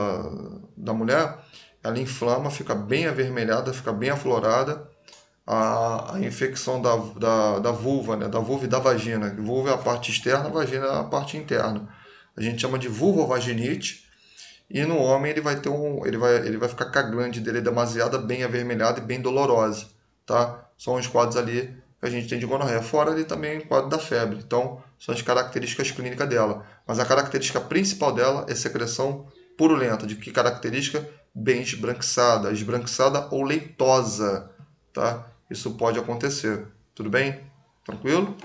da mulher, ela inflama, fica bem avermelhada, fica bem aflorada, a infecção da vulva, né? Da vulva e da vagina. Vulva é a parte externa, a vagina é a parte interna. A gente chama de vulvovaginite. E no homem ele vai ter ele vai ficar com a glande dele demasiada, bem avermelhada e bem dolorosa, tá? São os quadros ali que a gente tem de gonorreia. Fora ali também o quadro da febre. Então, são as características clínicas dela. Mas a característica principal dela é secreção purulenta. De que característica? Bem esbranquiçada ou leitosa, tá? Isso pode acontecer. Tudo bem? Tranquilo?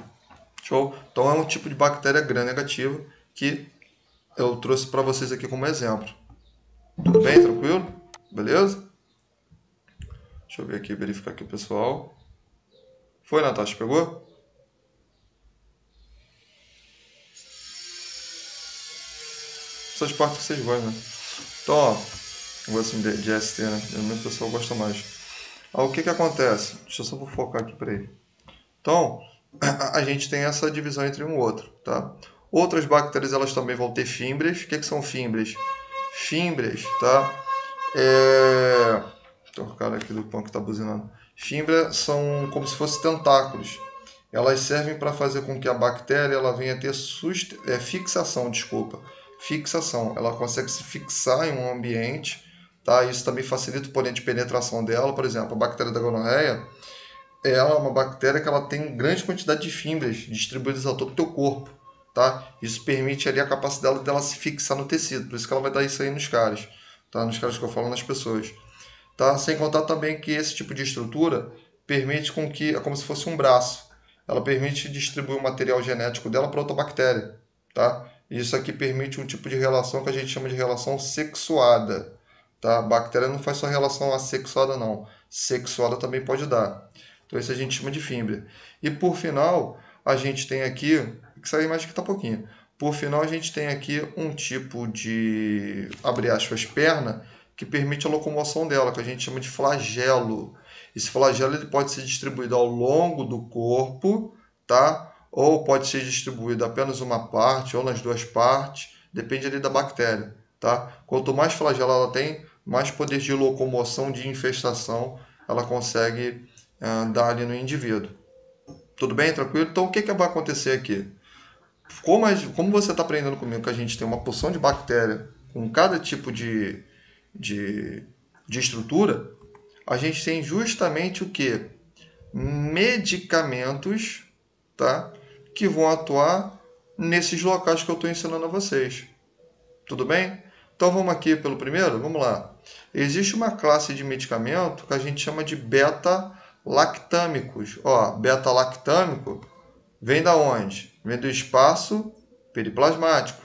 Show? Então é um tipo de bactéria gram-negativa que eu trouxe para vocês aqui como exemplo. Tudo bem? Tranquilo? Beleza? Deixa eu ver aqui, verificar aqui o pessoal. Foi, Natasha? Pegou? essas partes que vocês gostam, né? Então, ó, eu gosto assim de ST, né? Geralmente o pessoal gosta mais. Aí, o que que acontece? Deixa eu só focar aqui para ele. Então, a gente tem essa divisão entre um e outro, tá? Outras bactérias, elas também vão ter fímbrias. O que que são fímbrias? Fímbrias, tá? Tem um cara aqui do pão que está buzinando. Fímbria são como se fossem tentáculos. Elas servem para fazer com que a bactéria ela venha a ter fixação, desculpa. Fixação. Ela consegue se fixar em um ambiente, tá? Isso também facilita o poder de penetração dela. Por exemplo, a bactéria da gonorreia, ela é uma bactéria que ela tem grande quantidade de fímbrias distribuídas a todo o teu corpo, tá? Isso permite ali a capacidade dela se fixar no tecido. Por isso que ela vai dar isso aí nos caras, tá? Nos caras que eu falo nas pessoas. Tá? Sem contar também que esse tipo de estrutura permite com que, é como se fosse um braço, ela permite distribuir o material genético dela para outra bactéria. Tá? Isso aqui permite um tipo de relação que a gente chama de relação sexuada. Tá? A bactéria não faz só relação assexuada, não. Sexuada também pode dar. Então isso a gente chama de fímbria. E por final, a gente tem aqui, que essa imagem aqui está pouquinho. Por final, a gente tem aqui um tipo de, abre aspas, perna, que permite a locomoção dela, que a gente chama de flagelo. Esse flagelo ele pode ser distribuído ao longo do corpo, tá? Ou pode ser distribuído apenas uma parte ou nas duas partes, depende ali da bactéria, tá? Quanto mais flagelo ela tem, mais poder de locomoção, de infestação ela consegue dar ali no indivíduo. Tudo bem? Tranquilo? Então o que vai acontecer aqui? Como você está aprendendo comigo que a gente tem uma porção de bactéria com cada tipo de estrutura, a gente tem justamente o que? Medicamentos, tá? Que vão atuar nesses locais que eu estou ensinando a vocês. Tudo bem? Então vamos aqui pelo primeiro? Vamos lá. Existe uma classe de medicamento que a gente chama de beta-lactâmicos. Ó, beta-lactâmico vem da onde? Vem do espaço periplasmático.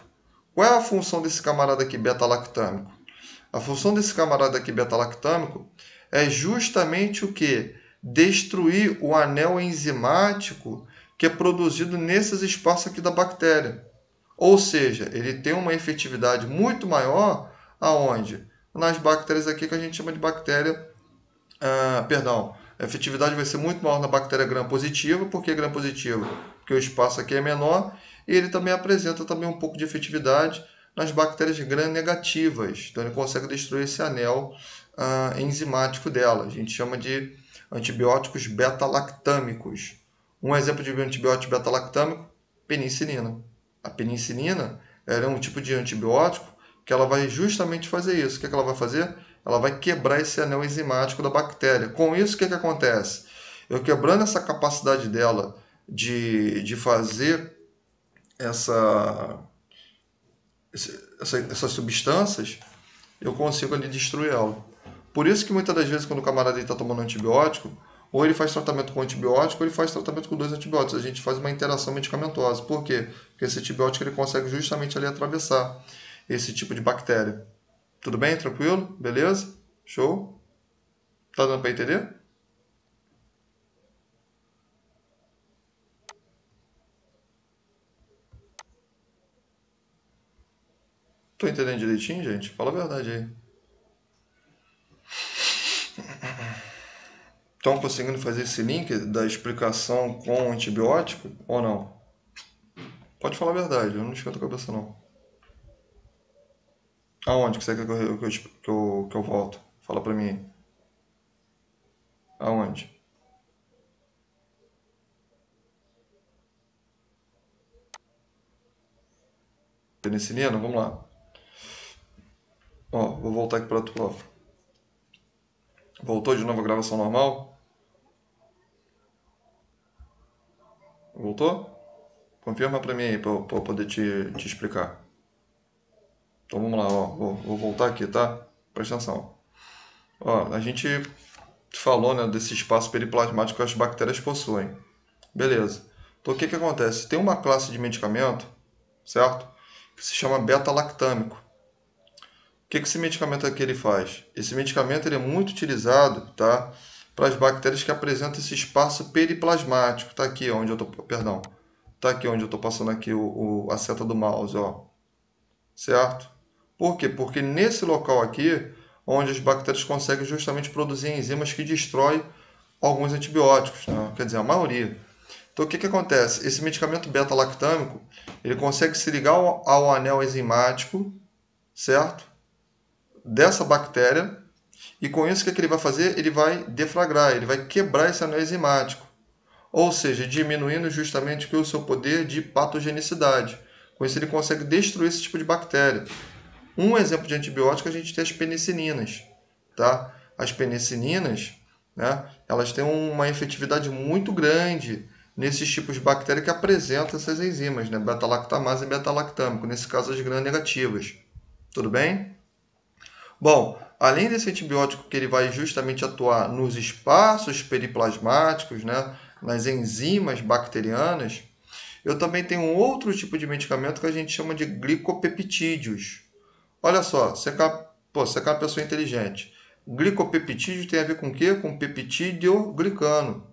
Qual é a função desse camarada aqui, beta-lactâmico? A função desse camarada aqui, beta-lactâmico, é justamente o que? Destruir o anel enzimático que é produzido nesses espaços aqui da bactéria. Ou seja, ele tem uma efetividade muito maior aonde? Nas bactérias aqui que a gente chama de bactéria... a efetividade vai ser muito maior na bactéria gram-positiva. Por que gram-positiva? Porque o espaço aqui é menor e ele também apresenta também um pouco de efetividade nas bactérias gram-negativas. Então ele consegue destruir esse anel enzimático dela. A gente chama de antibióticos beta-lactâmicos. Um exemplo de antibiótico beta-lactâmico, penicilina. A penicilina é um tipo de antibiótico que ela vai justamente fazer isso. O que ela vai fazer? Ela vai quebrar esse anel enzimático da bactéria. Com isso, o que acontece? Eu quebrando essa capacidade dela de fazer essas substâncias, eu consigo ali destruir ela. Por isso que muitas das vezes quando o camarada está tomando antibiótico, ou ele faz tratamento com antibiótico, ou ele faz tratamento com 2 antibióticos. A gente faz uma interação medicamentosa. Por quê? Porque esse antibiótico ele consegue justamente ali atravessar esse tipo de bactéria. Tudo bem? Tranquilo? Beleza? Show? Tá dando para entender? Tô entendendo direitinho, gente? Fala a verdade aí. Estão conseguindo fazer esse link da explicação com o antibiótico ou não? Pode falar a verdade, eu não esquento a cabeça não. Aonde que você quer que eu volto? Fala pra mim aí. Aonde? Penicilina? Vamos lá. Ó, vou voltar aqui pra tua. Voltou de novo a gravação normal? Voltou? Confirma pra mim aí pra eu poder te explicar. Então vamos lá, ó. Vou voltar aqui, tá? Presta atenção. Ó, a gente falou, né, desse espaço periplasmático que as bactérias possuem. Beleza. Então o que acontece? Tem uma classe de medicamento, certo? Que se chama beta-lactâmico. O que esse medicamento aqui ele faz? Esse medicamento ele é muito utilizado, tá, para as bactérias que apresentam esse espaço periplasmático. Tá aqui onde eu tô, perdão. Tá aqui onde eu tô passando aqui a seta do mouse, ó. Certo? Por quê? Porque nesse local aqui, onde as bactérias conseguem justamente produzir enzimas que destroem alguns antibióticos, né? Quer dizer, a maioria. Então, o que, que acontece? Esse medicamento beta-lactâmico, ele consegue se ligar ao anel enzimático, certo? Dessa bactéria, e com isso, o que, que ele vai fazer? Ele vai deflagrar, ele vai quebrar esse anel enzimático. Ou seja, diminuindo justamente o seu poder de patogenicidade. Com isso, ele consegue destruir esse tipo de bactéria. Um exemplo de antibiótico, a gente tem as penicilinas. Tá? As penicilinas, né, elas têm uma efetividade muito grande nesses tipos de bactéria que apresentam essas enzimas, né, beta-lactamase e beta-lactâmico, nesse caso as gram-negativas. Tudo bem? Bom, além desse antibiótico que ele vai justamente atuar nos espaços periplasmáticos, né, nas enzimas bacterianas, eu também tenho um outro tipo de medicamento que a gente chama de glicopeptídeos. Olha só, você é uma pessoa inteligente. Glicopeptídeo tem a ver com o quê? Com peptídeo-glicano.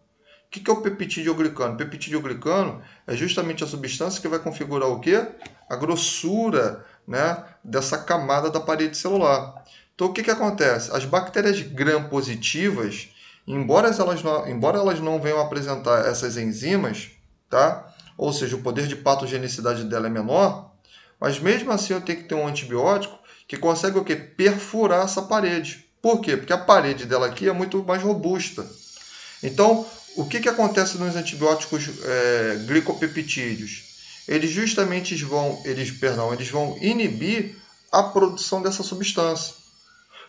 O que é o peptídeo-glicano? Peptídeo-glicano é justamente a substância que vai configurar o quê? A grossura, né, dessa camada da parede celular. Então, o que acontece? As bactérias gram-positivas, embora elas não venham apresentar essas enzimas, tá? Ou seja, o poder de patogenicidade dela é menor, mas mesmo assim eu tenho que ter um antibiótico que consegue o quê? Perfurar essa parede. Por quê? Porque a parede dela aqui é muito mais robusta. Então, o que acontece nos antibióticos glicopeptídeos? Eles justamente eles vão inibir a produção dessa substância.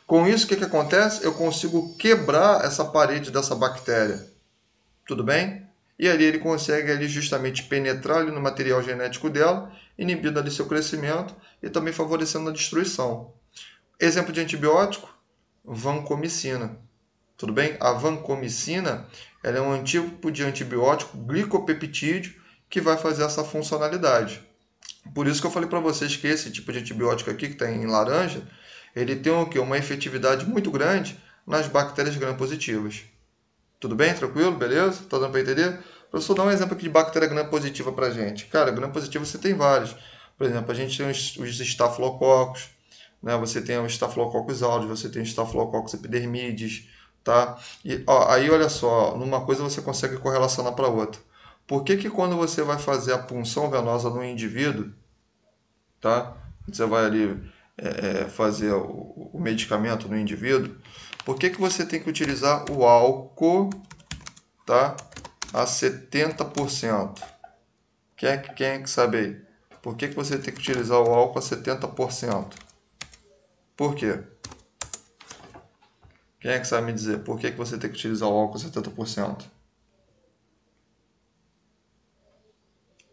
Com isso, o que acontece? Eu consigo quebrar essa parede dessa bactéria. Tudo bem? E ali ele consegue ali justamente penetrar ali no material genético dela, inibindo ali seu crescimento e também favorecendo a destruição. Exemplo de antibiótico, vancomicina. Tudo bem? A vancomicina ela é um tipo de antibiótico glicopeptídeo que vai fazer essa funcionalidade. Por isso que eu falei para vocês que esse tipo de antibiótico aqui, que está em laranja, ele tem o quê? Uma efetividade muito grande nas bactérias gram-positivas. Tudo bem? Tranquilo? Beleza? Tá dando para entender? Professor, dá um exemplo aqui de bactéria gram-positiva para a gente. Cara, gram-positiva você tem vários. Por exemplo, a gente tem os estafilococos, né? Você tem o Staphylococcus aureus, você tem o Staphylococcus epidermidis, tá? E ó, aí olha só, numa coisa você consegue correlacionar para outra. Por que que quando você vai fazer a punção venosa no indivíduo, tá? Você vai ali fazer o medicamento no indivíduo, por que que você tem que utilizar o álcool, tá? A 70%? Quem é que sabe aí? Por que que você tem que utilizar o álcool a 70%? Por quê? Quem é que sabe me dizer por que que você tem que utilizar o álcool a 70%?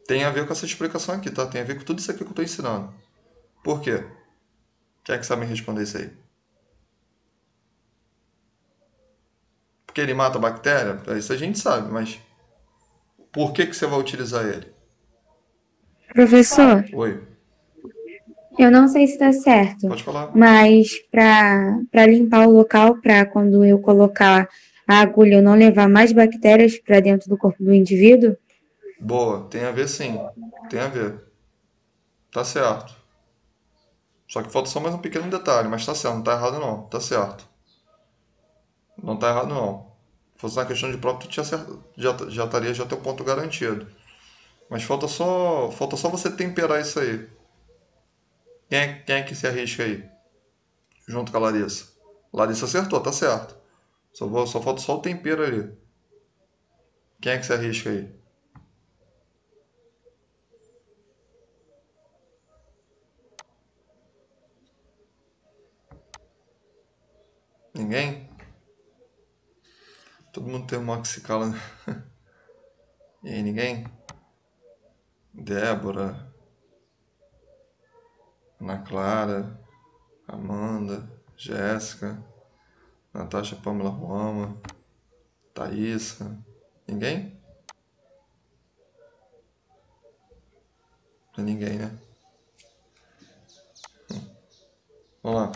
Tem a ver com essa explicação aqui, tá? Tem a ver com tudo isso aqui que eu estou ensinando. Por quê? Quem é que sabe me responder isso aí? Porque ele mata a bactéria? Isso a gente sabe, mas por que que você vai utilizar ele? Professor, Oi, eu não sei se está certo, pode falar. mas para limpar o local, para quando eu colocar a agulha eu não levar mais bactérias para dentro do corpo do indivíduo? Boa, tem a ver sim. Tem a ver. Tá certo. Só que falta só mais um pequeno detalhe, mas tá certo, não tá errado não. Tá certo. Não tá errado não. Se fosse uma questão de prova, tu tinha já estaria já teu ponto garantido. Mas falta só você temperar isso aí. Quem é que se arrisca aí? Junto com a Larissa. Larissa acertou, tá certo. Só falta só o tempero ali. Quem é que se arrisca aí? Ninguém? Todo mundo tem uma oxicala, né? E aí, ninguém? Débora, Ana Clara, Amanda, Jéssica, Natasha Pamela Roma, Thaísa. Ninguém? Não é ninguém, né? Vamos lá.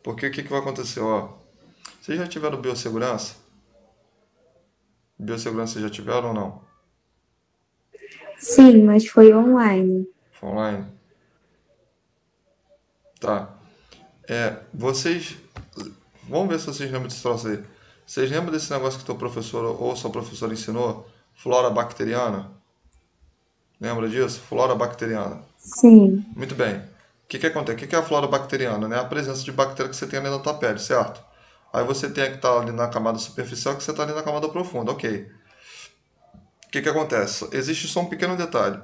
Porque o que vai acontecer? Ó, vocês já tiveram biossegurança? Biossegurança vocês já tiveram ou não? Sim, mas foi online. Foi online? Tá. Vocês... Vamos ver se vocês lembram desse troço aí. Vocês lembram desse negócio que teu professor ou sua professora ensinou? Flora bacteriana? Lembra disso? Flora bacteriana. Sim. Muito bem. O que acontece? O que é a flora bacteriana? Né? A presença de bactéria que você tem ali na tua pele, certo? Aí você tem que estar ali na camada superficial, que você está ali na camada profunda, ok. O que acontece? Existe só um pequeno detalhe.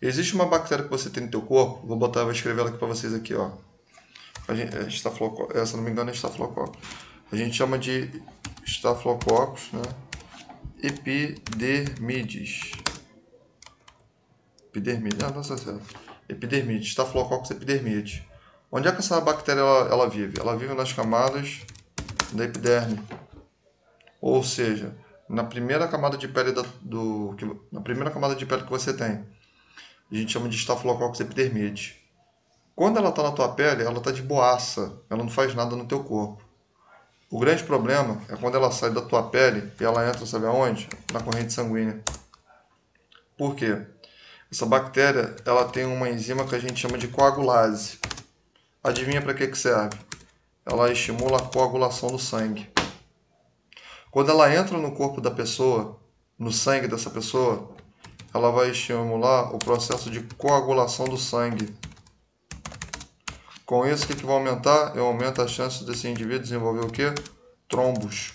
Existe uma bactéria que você tem no teu corpo, vou escrever ela aqui para vocês aqui, ó. Se não me engano é estafilococcus. A gente chama de estafilococcus, né? Epidermidis. Epidermidis, estafilococcus epidermidis. Onde é que essa bactéria ela vive? Ela vive nas camadas da epiderme. Ou seja, na primeira camada de pele que você tem. A gente chama de estafilococcus epidermidis. Quando ela está na tua pele, ela está de boaça, ela não faz nada no teu corpo. O grande problema é quando ela sai da tua pele e ela entra, sabe aonde? Na corrente sanguínea. Por quê? Essa bactéria ela tem uma enzima que a gente chama de coagulase. Adivinha para que serve? Ela estimula a coagulação do sangue. Quando ela entra no corpo da pessoa, no sangue dessa pessoa, ela vai estimular o processo de coagulação do sangue. Com isso, o que vai aumentar? Aumenta a chance desse indivíduo desenvolver o quê? Trombos.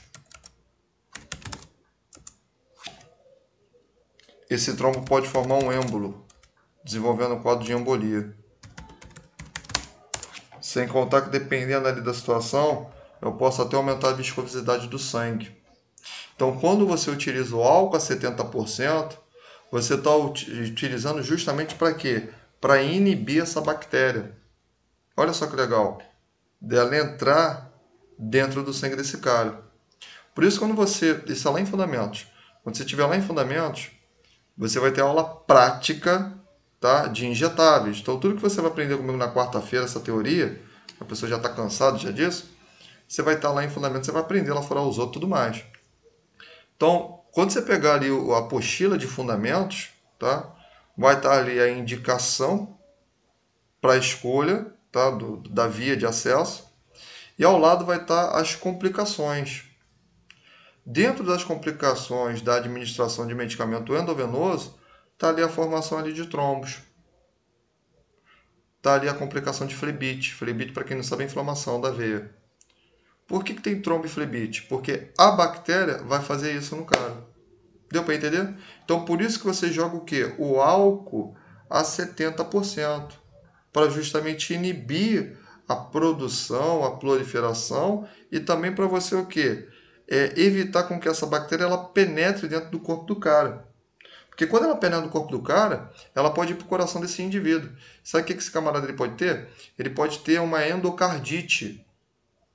Esse trombo pode formar um êmbolo, desenvolvendo um quadro de embolia. Sem contar que, dependendo ali da situação, eu posso até aumentar a viscosidade do sangue. Então, quando você utiliza o álcool a 70%, você está utilizando justamente para quê? Para inibir essa bactéria. Olha só que legal. Dela entrar dentro do sangue desse cara. Por isso, quando você... Isso é lá em Fundamentos. Quando você estiver lá em Fundamentos, você vai ter aula prática, tá, de injetáveis. Então, tudo que você vai aprender comigo na quarta-feira, essa teoria, a pessoa já está cansada já disso, você vai estar lá em Fundamentos, você vai aprender lá fora os outros e tudo mais. Então, quando você pegar ali a apostila de Fundamentos, tá, vai estar ali a indicação para a escolha, tá, da via de acesso, e ao lado vai estar as complicações. Dentro das complicações da administração de medicamento endovenoso, está ali a formação ali de trombos. Está ali a complicação de flebite. Flebite, para quem não sabe, é inflamação da veia. Por que tem trombo e flebite? Porque a bactéria vai fazer isso no cara. Deu para entender? Então, por isso que você joga o quê? O álcool a 70%. Para justamente inibir a produção, a proliferação e também para você o quê? Evitar com que essa bactéria ela penetre dentro do corpo do cara. Porque quando ela penetra no corpo do cara, ela pode ir para o coração desse indivíduo. Sabe o que esse camarada ele pode ter? Ele pode ter uma endocardite.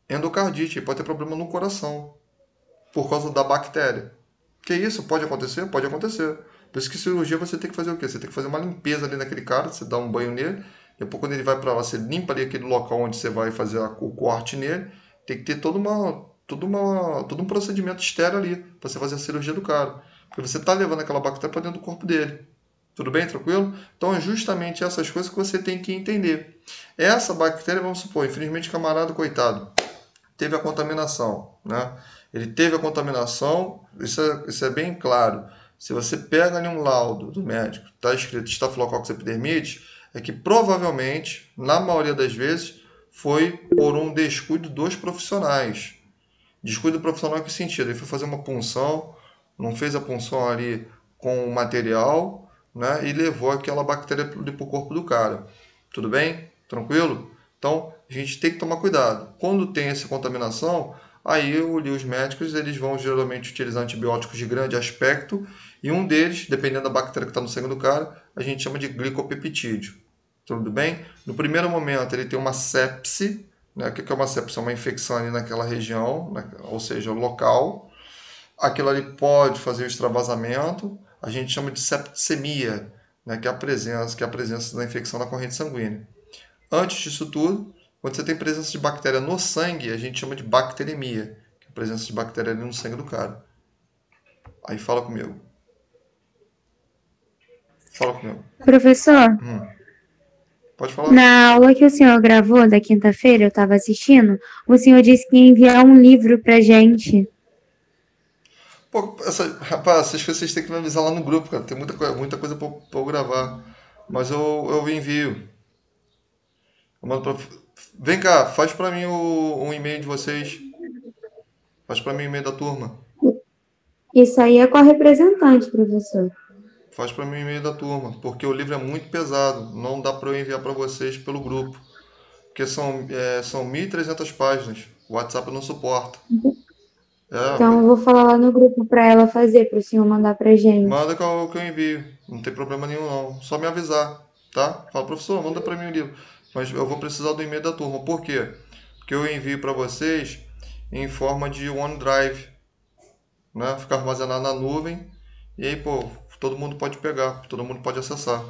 Endocardite, ele pode ter problema no coração. Por causa da bactéria. Que isso? Pode acontecer? Pode acontecer. Por isso que cirurgia você tem que fazer o quê? Você tem que fazer uma limpeza ali naquele cara, você dá um banho nele. Depois, quando ele vai para lá, você limpa ali aquele local onde você vai fazer o corte nele. Tem que ter todo um procedimento estéril ali para você fazer a cirurgia do cara. Porque você está levando aquela bactéria para dentro do corpo dele. Tudo bem? Tranquilo? Então, é justamente essas coisas que você tem que entender. Essa bactéria, vamos supor, infelizmente, camarada, coitado, teve a contaminação, né? Ele teve a contaminação, isso é bem claro. Se você pega ali um laudo do médico, está escrito Staphylococcus epidermidis, é que provavelmente, na maioria das vezes, foi por um descuido dos profissionais. Descuido profissional em que sentido? Ele foi fazer uma punção, não fez a punção ali com o material, né? E levou aquela bactéria para o corpo do cara. Tudo bem? Tranquilo? Então, a gente tem que tomar cuidado. Quando tem essa contaminação, aí os médicos eles vão geralmente utilizar antibióticos de grande aspecto e um deles, dependendo da bactéria que está no sangue do cara, a gente chama de glicopeptídeo. Tudo bem? No primeiro momento ele tem uma sepse, né? O que é uma sepse? É uma infecção ali naquela região, né? Ou seja, local. Aquilo ali pode fazer o extravasamento, a gente chama de septicemia, né? Que é a presença da infecção na corrente sanguínea. Antes disso tudo, quando você tem presença de bactéria no sangue, a gente chama de bacteremia, que é a presença de bactéria ali no sangue do cara. Aí fala comigo. Fala comigo. Professor, Pode falar. Na aula que o senhor gravou da quinta-feira, eu estava assistindo, o senhor disse que ia enviar um livro pra gente. Pô, rapaz, essas coisas vocês têm que me avisar lá no grupo, cara. Tem muita coisa pra eu gravar. Mas eu envio. Eu mando Vem cá, faz pra mim um e-mail de vocês. Faz pra mim o e-mail da turma. Isso aí é com a representante, professor. Faz pra mim o e-mail da turma. Porque o livro é muito pesado. Não dá pra eu enviar pra vocês pelo grupo. Porque são 1.300 páginas. O WhatsApp não suporta. Então, eu vou falar lá no grupo para ela fazer, para o senhor mandar pra gente. Manda que eu envio. Não tem problema nenhum, não. Só me avisar, tá? Fala, professor, manda pra mim o livro. Mas eu vou precisar do e-mail da turma. Por quê? Porque eu envio para vocês em forma de OneDrive, né? Fica armazenado na nuvem. E aí, pô, todo mundo pode pegar, todo mundo pode acessar.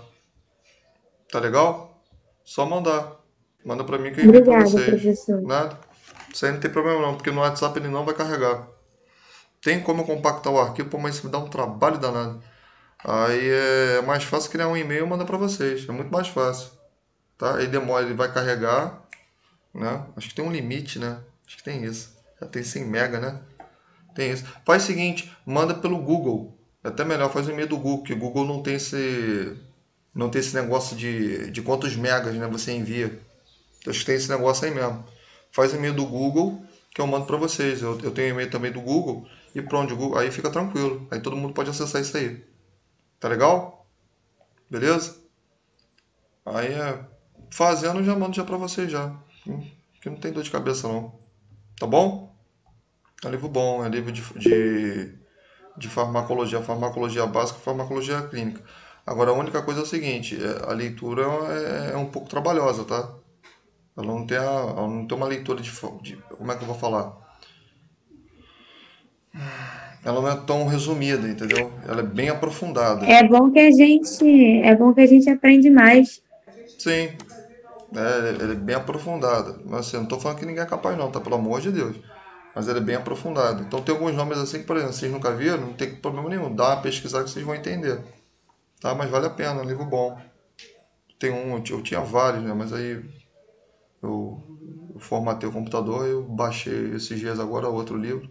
Tá legal? Só mandar. Manda pra mim que eu envio pra Obrigada, vocês. professor. Nada. Isso aí não tem problema não, porque no WhatsApp ele não vai carregar. Tem como eu compactar o arquivo, pô, mas isso me dá um trabalho danado. Aí é mais fácil criar um e-mail e mandar para vocês. É muito mais fácil, tá? Aí demora, ele vai carregar, né? Acho que tem um limite, né? Acho que tem isso. Já tem 100 mega, né? Tem isso. Faz o seguinte, manda pelo Google. É até melhor, faz o e-mail do Google, que o Google não tem esse negócio de quantos megas, né, você envia. Acho que tem esse negócio aí mesmo. Faz o e-mail do Google que eu mando para vocês. Eu tenho e-mail também do Google e pronto, o Google, aí fica tranquilo. Aí todo mundo pode acessar isso aí. Tá legal? Beleza? Aí fazendo já mando já pra vocês já. Que não tem dor de cabeça não. Tá bom? É livro bom, é livro de farmacologia, farmacologia básica, farmacologia clínica. Agora a única coisa é o seguinte, a leitura é um pouco trabalhosa, tá? Ela não tem uma leitura como é que eu vou falar? Ela não é tão resumida, entendeu? Ela é bem aprofundada. É bom que a gente aprende mais. Sim, ela é bem aprofundada. Mas assim, eu não tô falando que ninguém é capaz não, tá? Pelo amor de Deus. Mas ele é bem aprofundado. Então tem alguns nomes assim que, por exemplo, vocês nunca viram, não tem problema nenhum. Dá uma pesquisada que vocês vão entender. Tá? Mas vale a pena, é um livro bom. Tem eu tinha vários, né? Mas aí eu, eu formatei o computador e eu baixei esses dias agora outro livro.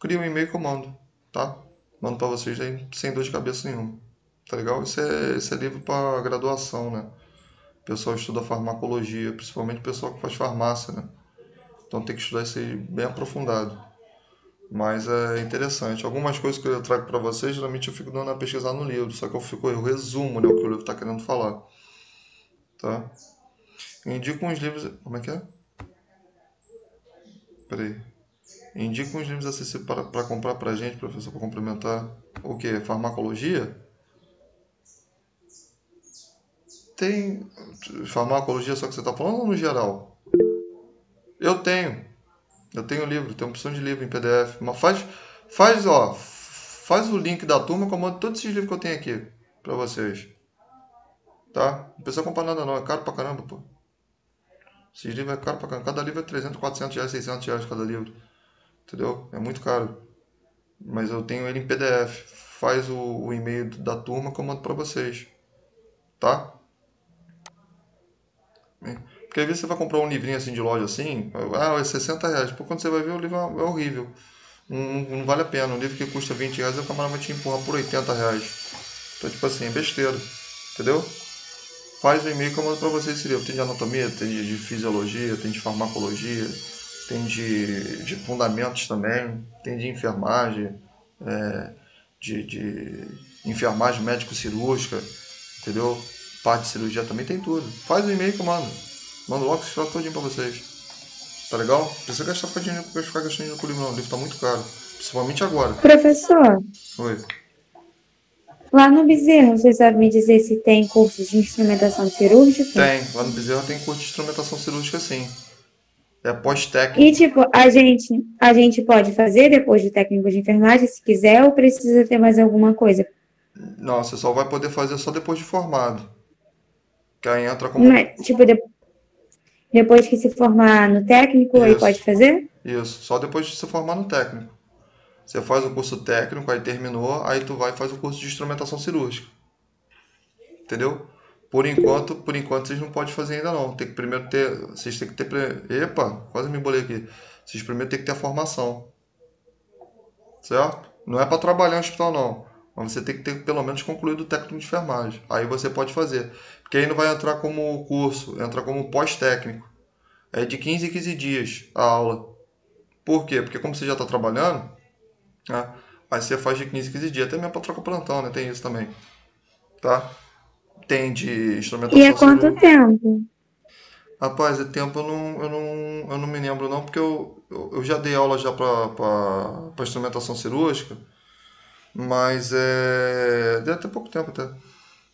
Crio um e-mail que eu mando, tá? Mando pra vocês aí sem dor de cabeça nenhuma. Tá legal? Esse é livro para graduação, né? O pessoal estuda farmacologia, principalmente o pessoal que faz farmácia, né? Então tem que estudar isso aí bem aprofundado. Mas é interessante. Algumas coisas que eu trago para vocês, geralmente eu fico dando a pesquisar no livro, só que eu resumo, né, o que o livro está querendo falar, tá? Eu indico uns livros, como é que é? Peraí. Eu indico uns livros acessíveis para comprar para gente, professor, para complementar. O que? Farmacologia? Tem farmacologia só que você está falando ou no geral? Eu tenho. Eu tenho livro, tenho opção de livro em PDF. Mas faz o link da turma que eu mando todos esses livros que eu tenho aqui para vocês. Tá? Não precisa comprar nada não, é caro pra caramba, pô. Esses livros é caro pra caramba. Cada livro é 300, 400 reais, 600 reais cada livro. Entendeu? É muito caro. Mas eu tenho ele em PDF. Faz o e-mail da turma que eu mando pra vocês. Tá? Porque às vezes você vai comprar um livrinho assim de loja assim, é 60 reais. Pô, quando você vai ver o livro é horrível. Não vale a pena. Um livro que custa 20 reais, o camarada vai te empurrar por 80 reais. Então, tipo assim, é besteira. Entendeu? Faz o e-mail que eu mando pra vocês esse livro. Tem de anatomia, tem de fisiologia, tem de farmacologia, tem de fundamentos também, tem de enfermagem, de enfermagem médico-cirúrgica, entendeu? Parte de cirurgia também tem tudo. Faz o e-mail que eu mando. Mando logo esse troço todinho pra vocês. Tá legal? Não precisa ficar gastando dinheiro com o livro não. O livro tá muito caro. Principalmente agora. Professor, Oi. lá no Bezerra, você sabe me dizer se tem cursos de instrumentação cirúrgica? Tem. Lá no Bezerra tem curso de instrumentação cirúrgica sim. É E, pós-técnico. tipo, a gente pode fazer depois de técnico de enfermagem, se quiser, ou precisa ter mais alguma coisa? Não, você só vai poder fazer só depois de formado. Que aí entra como. Mas, tipo, depois que se formar no técnico, aí pode Isso, fazer? isso. Só depois de se formar no técnico. Você faz o curso técnico, aí terminou, aí tu vai e faz o curso de instrumentação cirúrgica. Entendeu? Por enquanto vocês não podem fazer ainda não. Tem que primeiro ter, vocês têm que ter, epa, quase me embolei aqui. Vocês primeiro têm que ter a formação, certo? Não é para trabalhar no hospital não, mas você tem que ter pelo menos concluído o técnico de enfermagem. Aí você pode fazer, porque aí não vai entrar como curso, entra como pós-técnico. É de 15 em 15 dias a aula. Por quê? Porque como você já está trabalhando, né? Aí você faz de 15 em 15 dias, até mesmo para trocar plantão, né? Tem isso também, tá? Tem de E é instrumentação quanto cirúrgica. tempo? Rapaz, é tempo eu não me lembro não, porque eu já dei aula já para instrumentação cirúrgica, mas deve até pouco tempo até.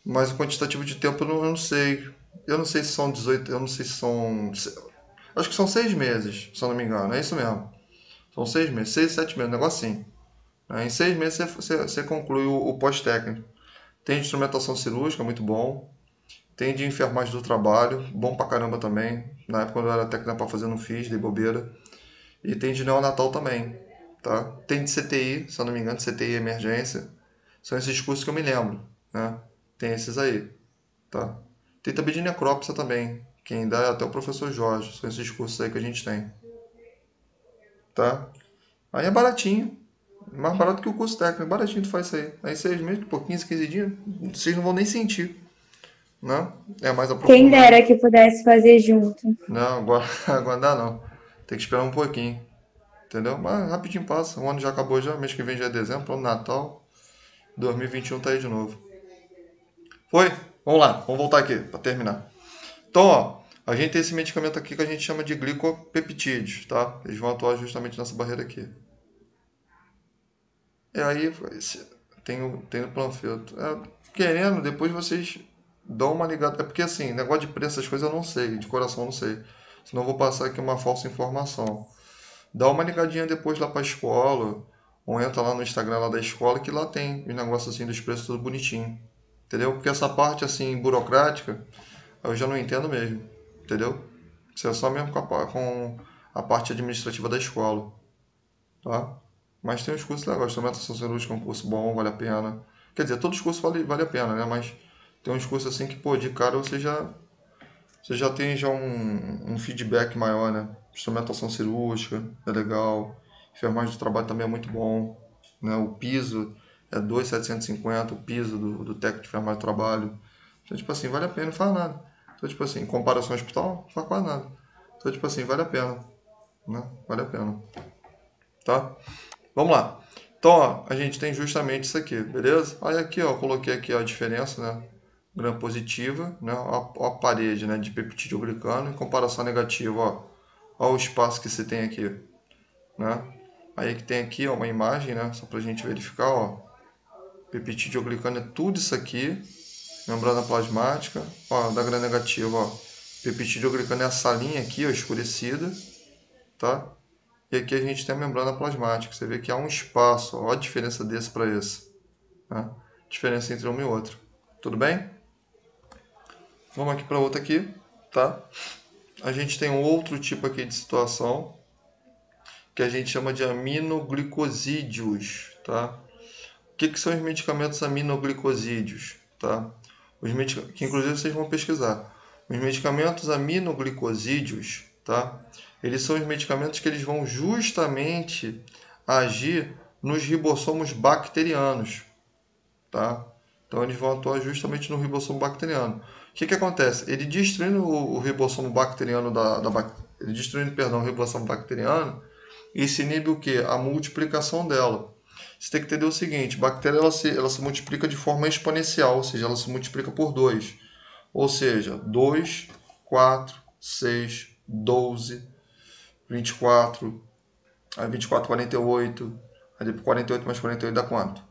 Mas o quantitativo de tempo eu não sei. Eu não sei se são 18, eu não sei se são. Acho que são 6 meses, se eu não me engano, é isso mesmo. São 6 meses, 6, 7 meses, um negócio assim. Em 6 meses você conclui o pós-técnico. Tem de instrumentação cirúrgica, muito bom. Tem de enfermagem do trabalho, bom pra caramba também. Na época quando eu era técnico para fazer, não fiz, dei bobeira. E tem de neonatal também, tá? Tem de CTI, se eu não me engano, CTI emergência. São esses cursos que eu me lembro, né? Tem esses aí, tá? Tem também de necrópsia também. Quem dá é até o professor Jorge. São esses cursos aí que a gente tem, tá? Aí é baratinho. Mais barato que o curso técnico. É baratinho tu faz isso aí. Aí 6 meses, por 15, 15 dias, vocês não vão nem sentir, né? É mais Quem aprofundado. dera que pudesse fazer junto. Não, agora, agora dá não. Tem que esperar um pouquinho. Entendeu? Mas rapidinho passa. O ano já acabou já. Mês que vem já é dezembro. Ano Natal. 2021 tá aí de novo. Foi? Vamos lá. Vamos voltar aqui para terminar. Então, ó. A gente tem esse medicamento aqui que a gente chama de glicopeptídeos, tá? Eles vão atuar justamente nessa barreira aqui. E aí, tem o panfleto. Querendo, depois vocês dão uma ligada. É porque assim, negócio de preço, essas coisas eu não sei. De coração eu não sei. Senão eu vou passar aqui uma falsa informação. Dá uma ligadinha depois lá pra escola, ou entra lá no Instagram lá da escola, que lá tem os negócios assim dos preços tudo bonitinho. Entendeu? Porque essa parte assim burocrática, eu já não entendo mesmo. Entendeu? Isso é só mesmo com a parte administrativa da escola, tá? Mas tem uns cursos legais. Instrumentação cirúrgica é um curso bom, vale a pena. Quer dizer, todos os cursos vale a pena, né? Mas tem uns cursos assim que, pô, de cara você já tem já um feedback maior, né? Instrumentação cirúrgica é legal. Enfermagem do trabalho também é muito bom, né? O piso é 2.750, o piso do técnico de enfermagem do trabalho. Então, tipo assim, vale a pena, não faz nada. Então, tipo assim, em comparação ao hospital, não faz quase nada. Então, tipo assim, vale a pena, né? Vale a pena, tá? Vamos lá. Então, ó, a gente tem justamente isso aqui, beleza? Aí aqui, ó, eu coloquei aqui a diferença, né? Gram positiva, né? A parede, né, de peptidoglicano, em comparação negativa, ó, ó o espaço que você tem aqui, né? Aí que tem aqui, ó, uma imagem, né, só pra gente verificar, ó. Peptidoglicano é tudo isso aqui, membrana plasmática, ó, da gram negativa, ó. Peptidoglicano é essa linha aqui, ó, escurecida, tá? E aqui a gente tem a membrana plasmática. Você vê que há um espaço. Olha a diferença desse para esse. Né? Diferença entre um e outro. Tudo bem? Vamos aqui para outra aqui. Tá? A gente tem um outro tipo aqui de situação que a gente chama de aminoglicosídeos. Tá? O que são os medicamentos aminoglicosídeos? Tá? Que inclusive vocês vão pesquisar. Os medicamentos aminoglicosídeos, tá? Eles são os medicamentos que eles vão justamente agir nos ribossomos bacterianos, tá? Então eles vão atuar justamente no ribossomo bacteriano. O que acontece? Ele destruindo o ribossomo bacteriano ele destruindo, perdão, o ribossomo bacteriano, isso inibe o que? A multiplicação dela. Você tem que entender o seguinte, a bactéria ela se multiplica de forma exponencial, ou seja, ela se multiplica por 2. Ou seja, 2, 4, 6, 12, 24, aí 24, 48, aí depois 48 mais 48 dá quanto?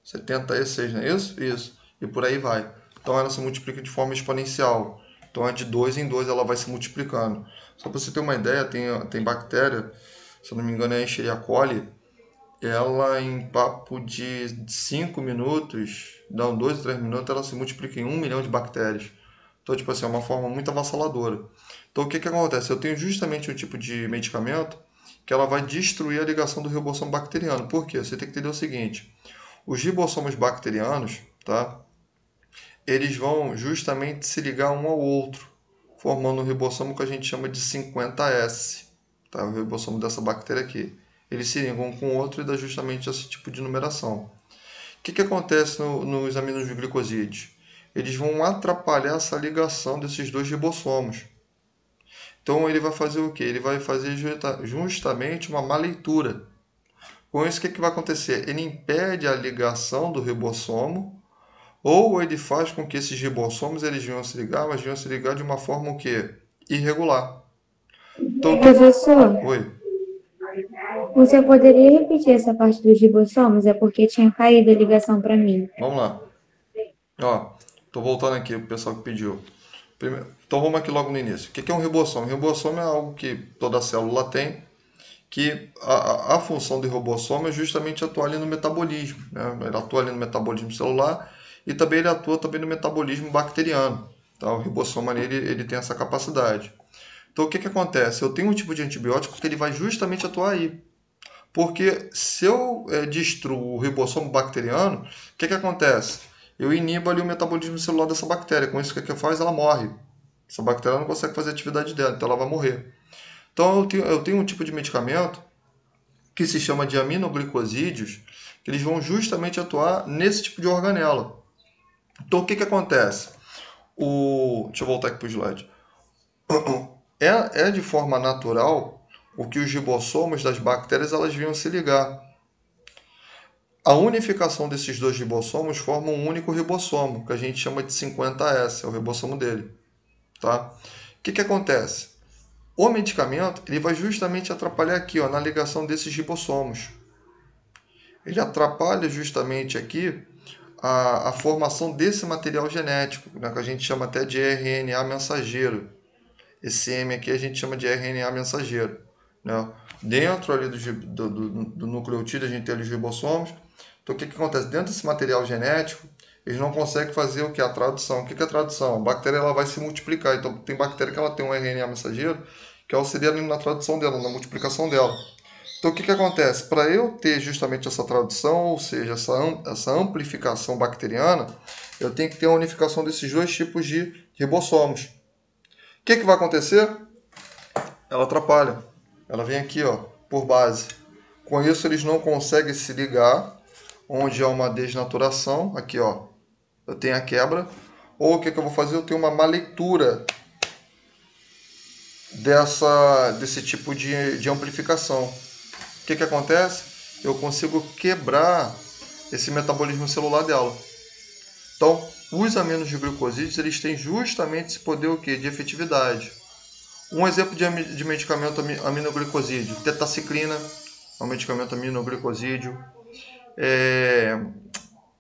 76, não é isso? Isso. E por aí vai. Então ela se multiplica de forma exponencial. Então é de 2 em 2 ela vai se multiplicando. Só para você ter uma ideia, tem bactéria, se eu não me engano é a Escherichia coli, ela em papo de 5 minutos, não, 2 ou 3 minutos, ela se multiplica em 1 milhão de bactérias. Então, tipo assim, é uma forma muito avassaladora. Então, o que acontece? Eu tenho justamente um tipo de medicamento que ela vai destruir a ligação do ribossomo bacteriano. Por quê? Você tem que entender o seguinte, os ribossomos bacterianos, tá? eles vão justamente se ligar um ao outro, formando um ribossomo que a gente chama de 50S, tá? O ribossomo dessa bactéria aqui. Eles se ligam um com o outro e dá justamente esse tipo de numeração. O que acontece nos aminoglicosídeos? Eles vão atrapalhar essa ligação desses dois ribossomos. Então ele vai fazer o quê? Ele vai fazer justamente uma má leitura. Com isso, o que vai acontecer? Ele impede a ligação do ribossomo, ou ele faz com que esses ribossomos eles venham se ligar, mas venham se ligar de uma forma o quê? Irregular. Então, Professor, oi. você poderia repetir essa parte dos ribossomos? É porque tinha caído a ligação para mim. Vamos lá. Ó, tô voltando aqui, o pessoal que pediu. Então vamos aqui logo no início. O que é um ribossomo? Ribossomo é algo que toda célula tem, que a função do ribossomo é justamente atuar ali no metabolismo, né? Ele atua ali no metabolismo celular e também ele atua também no metabolismo bacteriano. Tá? O ribossomo ali, ele tem essa capacidade. Então o que acontece? Eu tenho um tipo de antibiótico que ele vai justamente atuar aí. Porque se eu destruo o ribossomo bacteriano, o que acontece? Eu inibo ali o metabolismo celular dessa bactéria. Com isso, o que faz? Ela morre. Essa bactéria não consegue fazer a atividade dela, então ela vai morrer. Então eu tenho um tipo de medicamento que se chama de aminoglicosídeos, que eles vão justamente atuar nesse tipo de organela. Então o que acontece? Deixa eu voltar aqui para o slide. É de forma natural o que os ribossomos das bactérias elas vinham se ligar. A unificação desses dois ribossomos forma um único ribossomo, que a gente chama de 50S, é o ribossomo dele. Tá? O que acontece? O medicamento ele vai justamente atrapalhar aqui, ó, na ligação desses ribossomos. Ele atrapalha justamente aqui a formação desse material genético, né, que a gente chama até de RNA mensageiro. Esse M aqui a gente chama de RNA mensageiro. Né? Dentro ali do nucleotídeo a gente tem ali os ribossomos. Então o que acontece? Dentro desse material genético, eles não conseguem fazer o que? A tradução. O que é a tradução? A bactéria ela vai se multiplicar. Então tem bactéria que ela tem um RNA mensageiro que auxilia na tradução dela, na multiplicação dela. Então o que acontece? Para eu ter justamente essa tradução, ou seja, essa amplificação bacteriana, eu tenho que ter a unificação desses dois tipos de ribossomos. O que vai acontecer? Ela atrapalha. Ela vem aqui, ó, por base. Com isso, eles não conseguem se ligar, onde há uma desnaturação. Aqui, ó, eu tenho a quebra. Ou o que eu vou fazer? Eu tenho uma má leitura desse tipo de amplificação. O que acontece? Eu consigo quebrar esse metabolismo celular dela. Então, os aminoglicosídeos eles têm justamente esse poder o quê? De efetividade. Um exemplo de medicamento aminoglicosídeo, tetaciclina, é um medicamento aminoglicosídeo.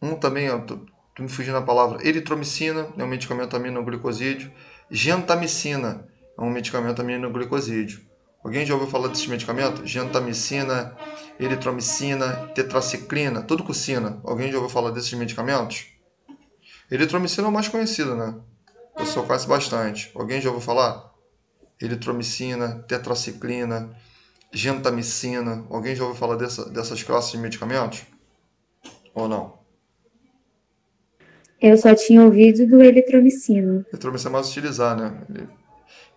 Um também, estou me fugindo a palavra, eritromicina, é um medicamento aminoglicosídeo. Gentamicina, é um medicamento aminoglicosídeo. Alguém já ouviu falar desses medicamentos? Gentamicina, eritromicina, tetraciclina, tudo com cina. Alguém já ouviu falar desses medicamentos? Eritromicina é o mais conhecido, né? O pessoal conhece bastante. Alguém já ouviu falar? Eritromicina, tetraciclina, gentamicina. Alguém já ouviu falar dessas classes de medicamentos? Ou não? Eu só tinha ouvido do eritromicina. Eritromicina é mais utilizar, né?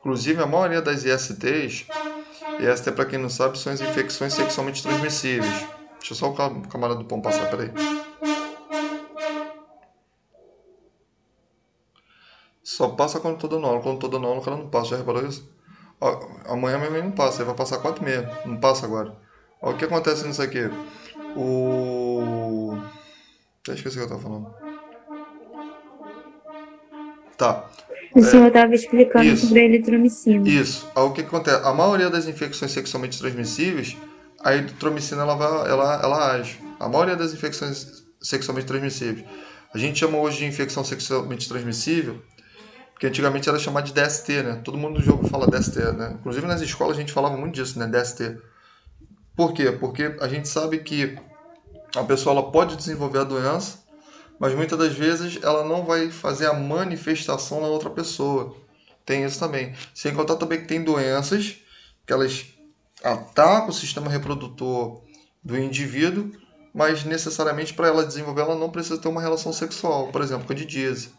Inclusive, a maioria das ISTs, IST, para quem não sabe, são as infecções sexualmente transmissíveis. Deixa só o camarada do pão passar, peraí. Só passa quando tô dando aula. Quando tô dando aula, o cara não passa. Já reparou isso? Ó, amanhã minha mãe não passa. Ele vai passar 4h30. Não passa agora. Ó, o que acontece nisso aqui? Até esqueci o que eu tava falando. Tá. O senhor estava explicando sobre a eritromicina. Isso. Aí, o que acontece? A maioria das infecções sexualmente transmissíveis, a eritromicina ela age. A maioria das infecções sexualmente transmissíveis. A gente chama hoje de infecção sexualmente transmissível, porque antigamente era chamada de DST, né? Todo mundo já ouviu falar DST, né? Inclusive nas escolas a gente falava muito disso, né? DST. Por quê? Porque a gente sabe que a pessoa ela pode desenvolver a doença, mas muitas das vezes ela não vai fazer a manifestação na outra pessoa. Tem isso também. Sem contar também que tem doenças que elas atacam o sistema reprodutor do indivíduo, mas necessariamente para ela desenvolver ela não precisa ter uma relação sexual. Por exemplo, candidíase.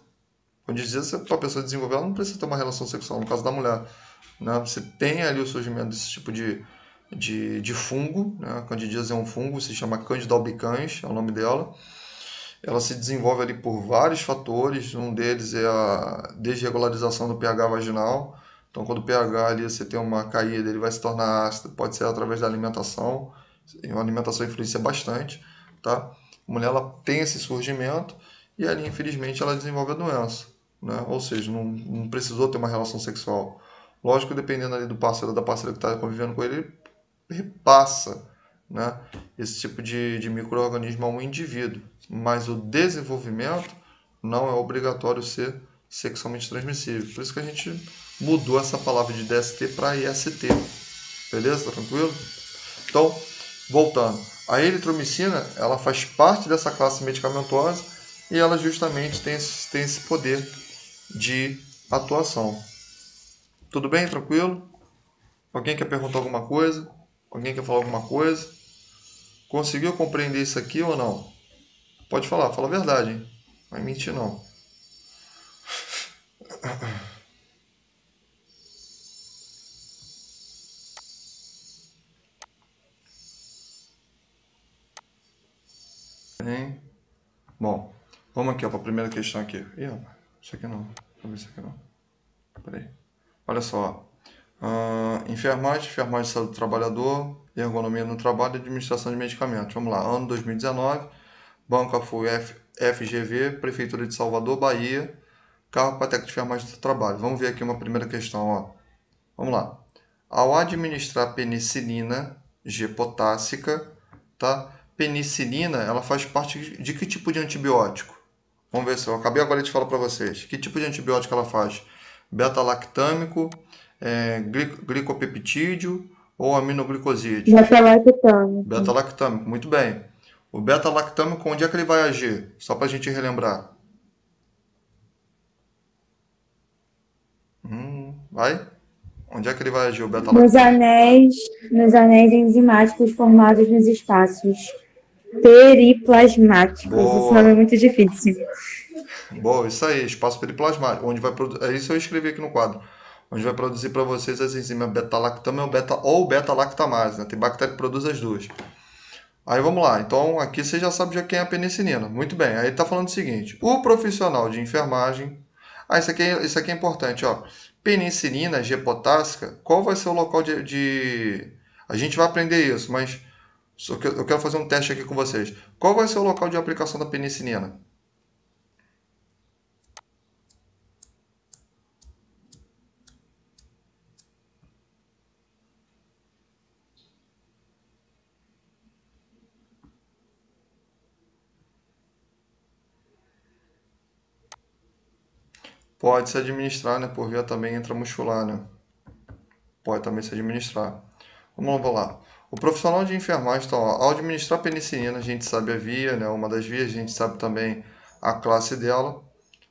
Candidíase, para a pessoa desenvolver, ela não precisa ter uma relação sexual, no caso da mulher. Né? Você tem ali o surgimento desse tipo de fungo, né? A candidíase é um fungo, se chama Candida albicans, é o nome dela. Ela se desenvolve ali por vários fatores, um deles é a desregularização do pH vaginal. Então, quando o pH ali você tem uma caída, ele vai se tornar ácido, pode ser através da alimentação, e a alimentação influencia bastante, tá? A mulher ela tem esse surgimento e ali, infelizmente, ela desenvolve a doença, né? Ou seja, não precisou ter uma relação sexual. Lógico, dependendo ali do parceiro ou da parceira que está convivendo com ele repassa, né, esse tipo de micro-organismo a um indivíduo. Mas o desenvolvimento não é obrigatório ser sexualmente transmissível. Por isso que a gente mudou essa palavra de DST para IST. Beleza? Tá tranquilo? Então, voltando. A eritromicina, ela faz parte dessa classe medicamentosa e ela justamente tem esse poder de atuação. Tudo bem? Tranquilo? Alguém quer perguntar alguma coisa? Alguém quer falar alguma coisa? Conseguiu compreender isso aqui ou não? Pode falar, fala a verdade, hein? Não vai mentir não. Hein? Bom, vamos aqui para a primeira questão aqui. Ih, rapaz, isso aqui não. Deixa eu ver isso aqui não. Peraí. Olha só. Enfermagem de saúde do trabalhador, ergonomia no trabalho e administração de medicamentos. Vamos lá, ano 2019, banca foi FGV, Prefeitura de Salvador, Bahia, carro para técnico de enfermagem do trabalho. Vamos ver aqui uma primeira questão, ó. Vamos lá. Ao administrar penicilina G potássica, tá? Penicilina, ela faz parte de que tipo de antibiótico? Vamos ver se eu acabei agora de falar para vocês. Que tipo de antibiótico ela faz? Beta-lactâmico, glicopeptídeo ou aminoglicosídeos? Beta-lactâmico. Beta-lactâmico, muito bem. O beta-lactâmico, onde é que ele vai agir? Só para a gente relembrar. Vai? Onde é que ele vai agir, o beta-lactâmico? Nos anéis enzimáticos formados nos espaços periplasmáticos. Esse nome é Boa, muito difícil. boa, isso aí, espaço periplasmático, onde vai é isso eu escrevi aqui no quadro, onde vai produzir para vocês as enzimas beta-lactama ou beta-lactamase, né? Tem bactéria que produz as duas. Aí vamos lá, então aqui você já sabe quem é a penicilina. Muito bem, aí ele está falando o seguinte, o profissional de enfermagem, isso aqui é importante, ó, penicilina G potássica, qual vai ser o local A gente vai aprender isso, mas só que eu quero fazer um teste aqui com vocês. Qual vai ser o local de aplicação da penicilina? Pode se administrar, né, por via também intramuscular, né? Pode também se administrar. Vamos lá. O profissional de enfermagem, então, ó, ao administrar penicilina, a gente sabe a via, né, uma das vias, a gente sabe também a classe dela.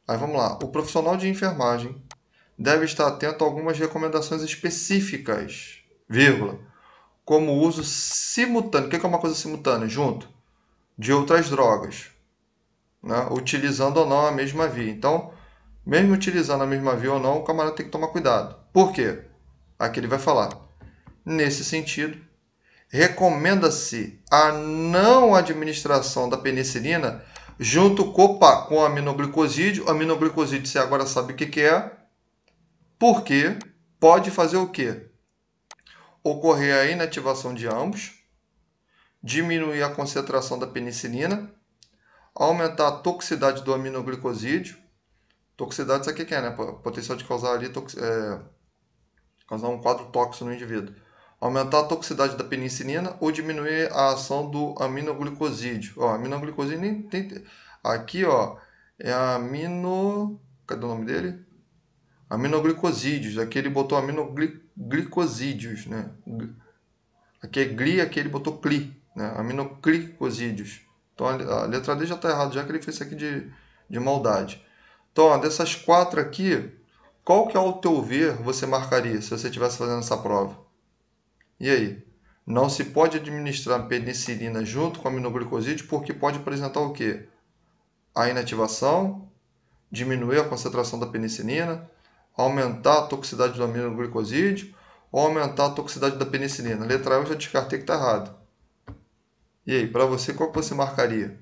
Aí vamos lá. O profissional de enfermagem deve estar atento a algumas recomendações específicas, vírgula, como o uso simultâneo. O que é uma coisa simultânea? Junto de outras drogas, né, utilizando ou não a mesma via. Então, mesmo utilizando a mesma via ou não, o camarada tem que tomar cuidado. Por quê? Aqui ele vai falar. Nesse sentido, recomenda-se a não administração da penicilina junto com o aminoglicosídeo. O aminoglicosídeo você agora sabe o que é. Porque pode fazer o quê? Ocorrer a inativação de ambos, diminuir a concentração da penicilina, aumentar a toxicidade do aminoglicosídeo. Toxicidade, sabe o que é, né? Potencial de causar ali causar um quadro tóxico no indivíduo. Aumentar a toxicidade da penicilina ou diminuir a ação do aminoglicosídeo. Ó, aminoglicosídeo nem tem. Aqui, ó, é amino. Cadê o nome dele? Aminoglicosídeos. Aqui ele botou aminoglicosídeos, né? Aqui é gli, aqui ele botou cli, né? Aminoglicosídeos. Então a letra D já está errada, já que ele fez isso aqui de maldade. Então, ó, dessas quatro aqui, qual que ao teu ver você marcaria se você estivesse fazendo essa prova? E aí? Não se pode administrar penicilina junto com aminoglicosídeo porque pode apresentar o quê? A inativação, diminuir a concentração da penicilina, aumentar a toxicidade do aminoglicosídeo ou aumentar a toxicidade da penicilina? Letra A eu já descartei que está errado. E aí, para você, qual que você marcaria?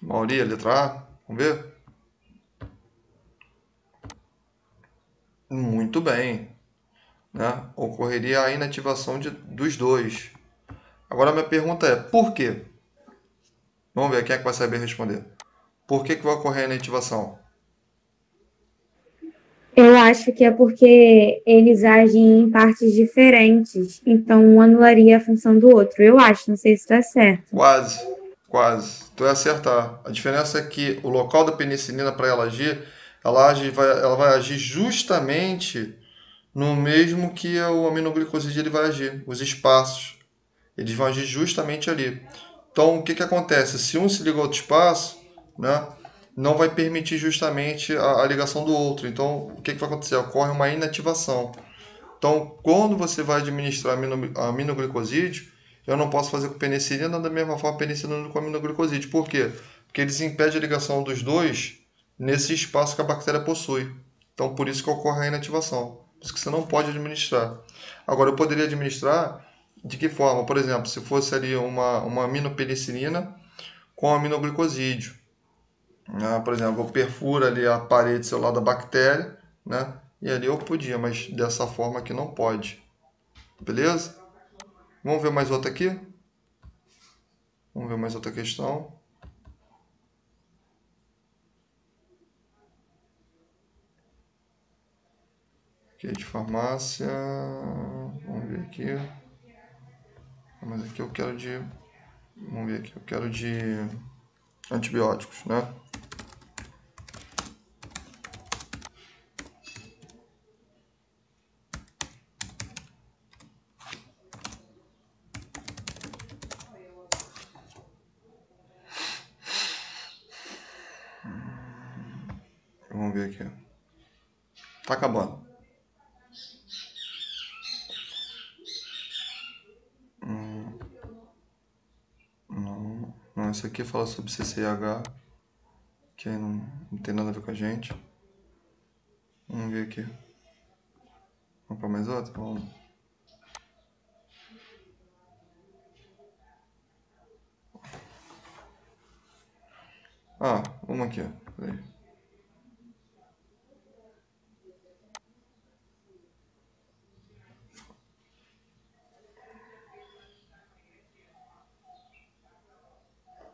Maioria, letra A? Vamos ver? Muito bem. Né? Ocorreria a inativação dos dois. Agora, minha pergunta é, por quê? Vamos ver quem é que vai saber responder. Por que vai ocorrer a inativação? Eu acho que é porque eles agem em partes diferentes, então um anularia a função do outro. Eu acho, não sei se está certo. Quase, quase. Tu vai acertar. A diferença é que o local da penicilina, para ela agir, ela vai agir justamente no mesmo que o aminoglicosídeo ele vai agir. Os espaços, eles vão agir justamente ali. Então, o que acontece? Se um se liga ao outro espaço, né, não vai permitir justamente a ligação do outro. Então, o que vai acontecer? Ocorre uma inativação. Então, quando você vai administrar aminoglicosídeo, eu não posso fazer com penicilina da mesma forma penicilina com aminoglicosídeo. Por quê? Porque eles impedem a ligação dos dois nesse espaço que a bactéria possui. Então, por isso que ocorre a inativação. Por isso que você não pode administrar. Agora, eu poderia administrar de que forma? Por exemplo, se fosse ali uma aminopenicilina com aminoglicosídeo. Né? Por exemplo, eu perfuro ali a parede celular da bactéria, né? E ali eu podia, mas dessa forma aqui não pode. Beleza? Vamos ver mais outra aqui? Vamos ver mais outra questão. Aqui de farmácia. Vamos ver aqui. Mas aqui eu quero de... Vamos ver aqui. Eu quero de antibióticos, né? Vamos ver aqui. Tá acabando. Não, esse aqui fala sobre CCH, que aí não tem nada a ver com a gente. Vamos ver aqui. Vamos para mais outro? Vamos. Vamos aqui. Peraí.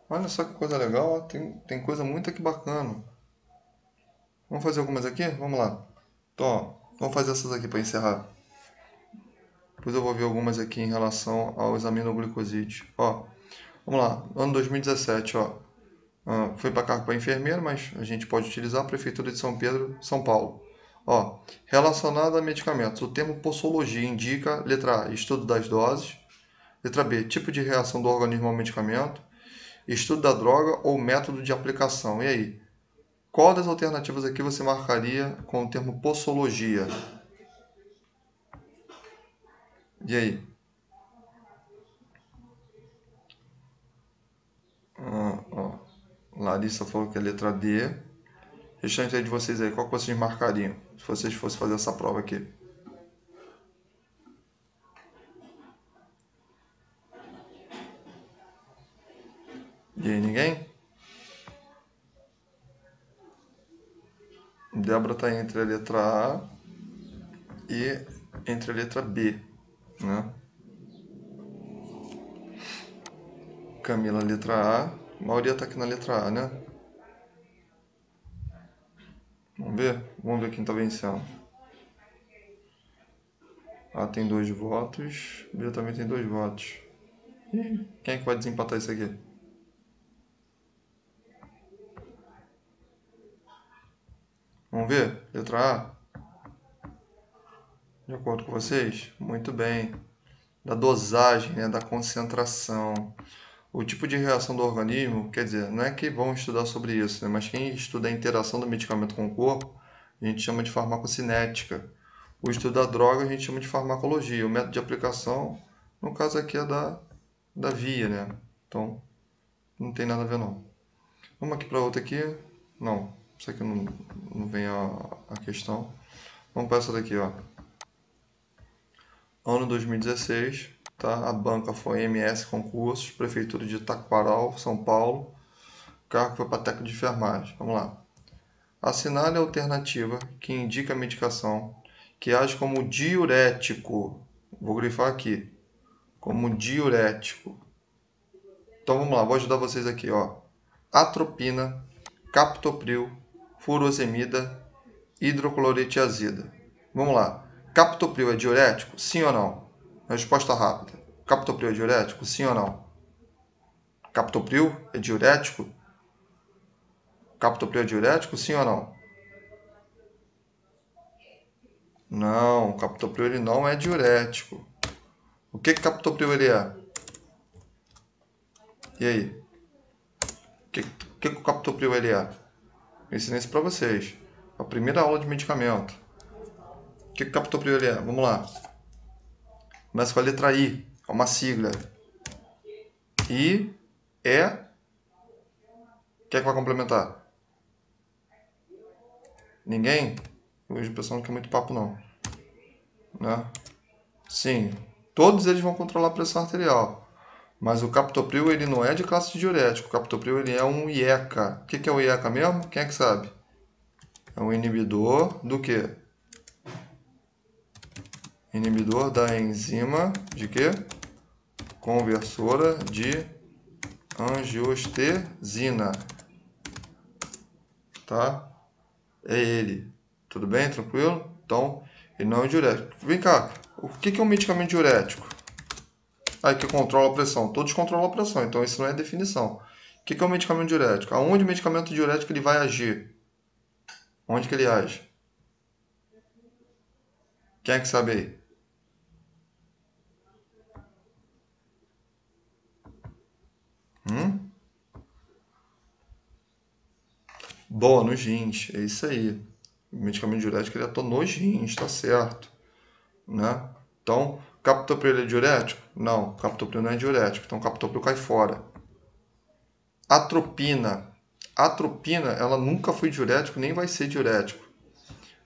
Olha só que coisa legal, ó. Tem coisa muito aqui bacana. Vamos fazer algumas aqui? Vamos lá. Então, ó, vamos fazer essas aqui para encerrar. Depois eu vou ver algumas aqui em relação aos aminoglicosídeos. Ó, vamos lá. Ano 2017, ó. Foi para cargo para enfermeiro, mas a gente pode utilizar a Prefeitura de São Pedro, São Paulo. Ó, relacionado a medicamentos, o termo posologia indica, letra A, estudo das doses. Letra B, tipo de reação do organismo ao medicamento. Estudo da droga ou método de aplicação. E aí? Qual das alternativas aqui você marcaria com o termo posologia? E aí? Larissa falou que é letra D. Restante aí de vocês aí, qual que vocês marcariam se vocês fossem fazer essa prova aqui? E aí, ninguém? Débora está entre a letra A e entre a letra B, né? Camila, letra A. Maioria está aqui na letra A, né? Vamos ver? Vamos ver quem está vencendo. A tem 2 votos. B também tem 2 votos. Quem é que vai desempatar isso aqui? Vamos ver? Letra A. De acordo com vocês? Muito bem. Da dosagem, né? Da concentração. O tipo de reação do organismo, quer dizer, não é que vão estudar sobre isso, né? Mas quem estuda a interação do medicamento com o corpo, a gente chama de farmacocinética. O estudo da droga a gente chama de farmacologia. O método de aplicação, no caso aqui, é da da via, né? Então, não tem nada a ver não. Vamos aqui para outra aqui. Não, isso aqui não vem a questão. Vamos para essa daqui, ó. Ano 2016, tá? A banca foi MS Concursos, Prefeitura de Taquaral, São Paulo. O cargo foi para técnico de enfermagem. Vamos lá. Assinale a alternativa que indica a medicação que age como diurético. Vou grifar aqui. Como diurético. Então vamos lá, vou ajudar vocês aqui, ó. Atropina, captopril, furosemida, hidroclorotiazida. Vamos lá. Captopril é diurético? Sim ou não? Resposta rápida. Captopril é diurético? Sim ou não? Captopril é diurético? Captopril é diurético? Sim ou não? Não, captopril ele não é diurético. O que captopril ele é? E aí? O que o captopril ele é? Eu ensinei isso para vocês. A primeira aula de medicamento. O que captopril ele é? Vamos lá. Começa com a letra I. É uma sigla. I, E. Quem é que vai complementar? Ninguém? Hoje o pessoal não quer muito papo não. Né? Sim. Todos eles vão controlar a pressão arterial. Mas o captopril ele não é de classe de diurético. O captopril ele é um IECA. O que é o IECA mesmo? Quem é que sabe? É um inibidor do quê? Inibidor da enzima de quê? Conversora de angiostensina. Tá? É ele. Tudo bem? Tranquilo? Então, ele não é um diurético. Vem cá. O que é um medicamento diurético? Aí que controla a pressão. Todos controlam a pressão, então isso não é definição. O que é um medicamento diurético? Aonde o medicamento diurético ele vai agir? Onde que ele age? Quem é que sabe aí? Boa, nos rins. É isso aí. O medicamento diurético ele atua nos rins, tá certo. Né? Então, captopril é diurético? Não, captopril não é diurético. Então, captopril cai fora. Atropina. A atropina, ela nunca foi diurético, nem vai ser diurético.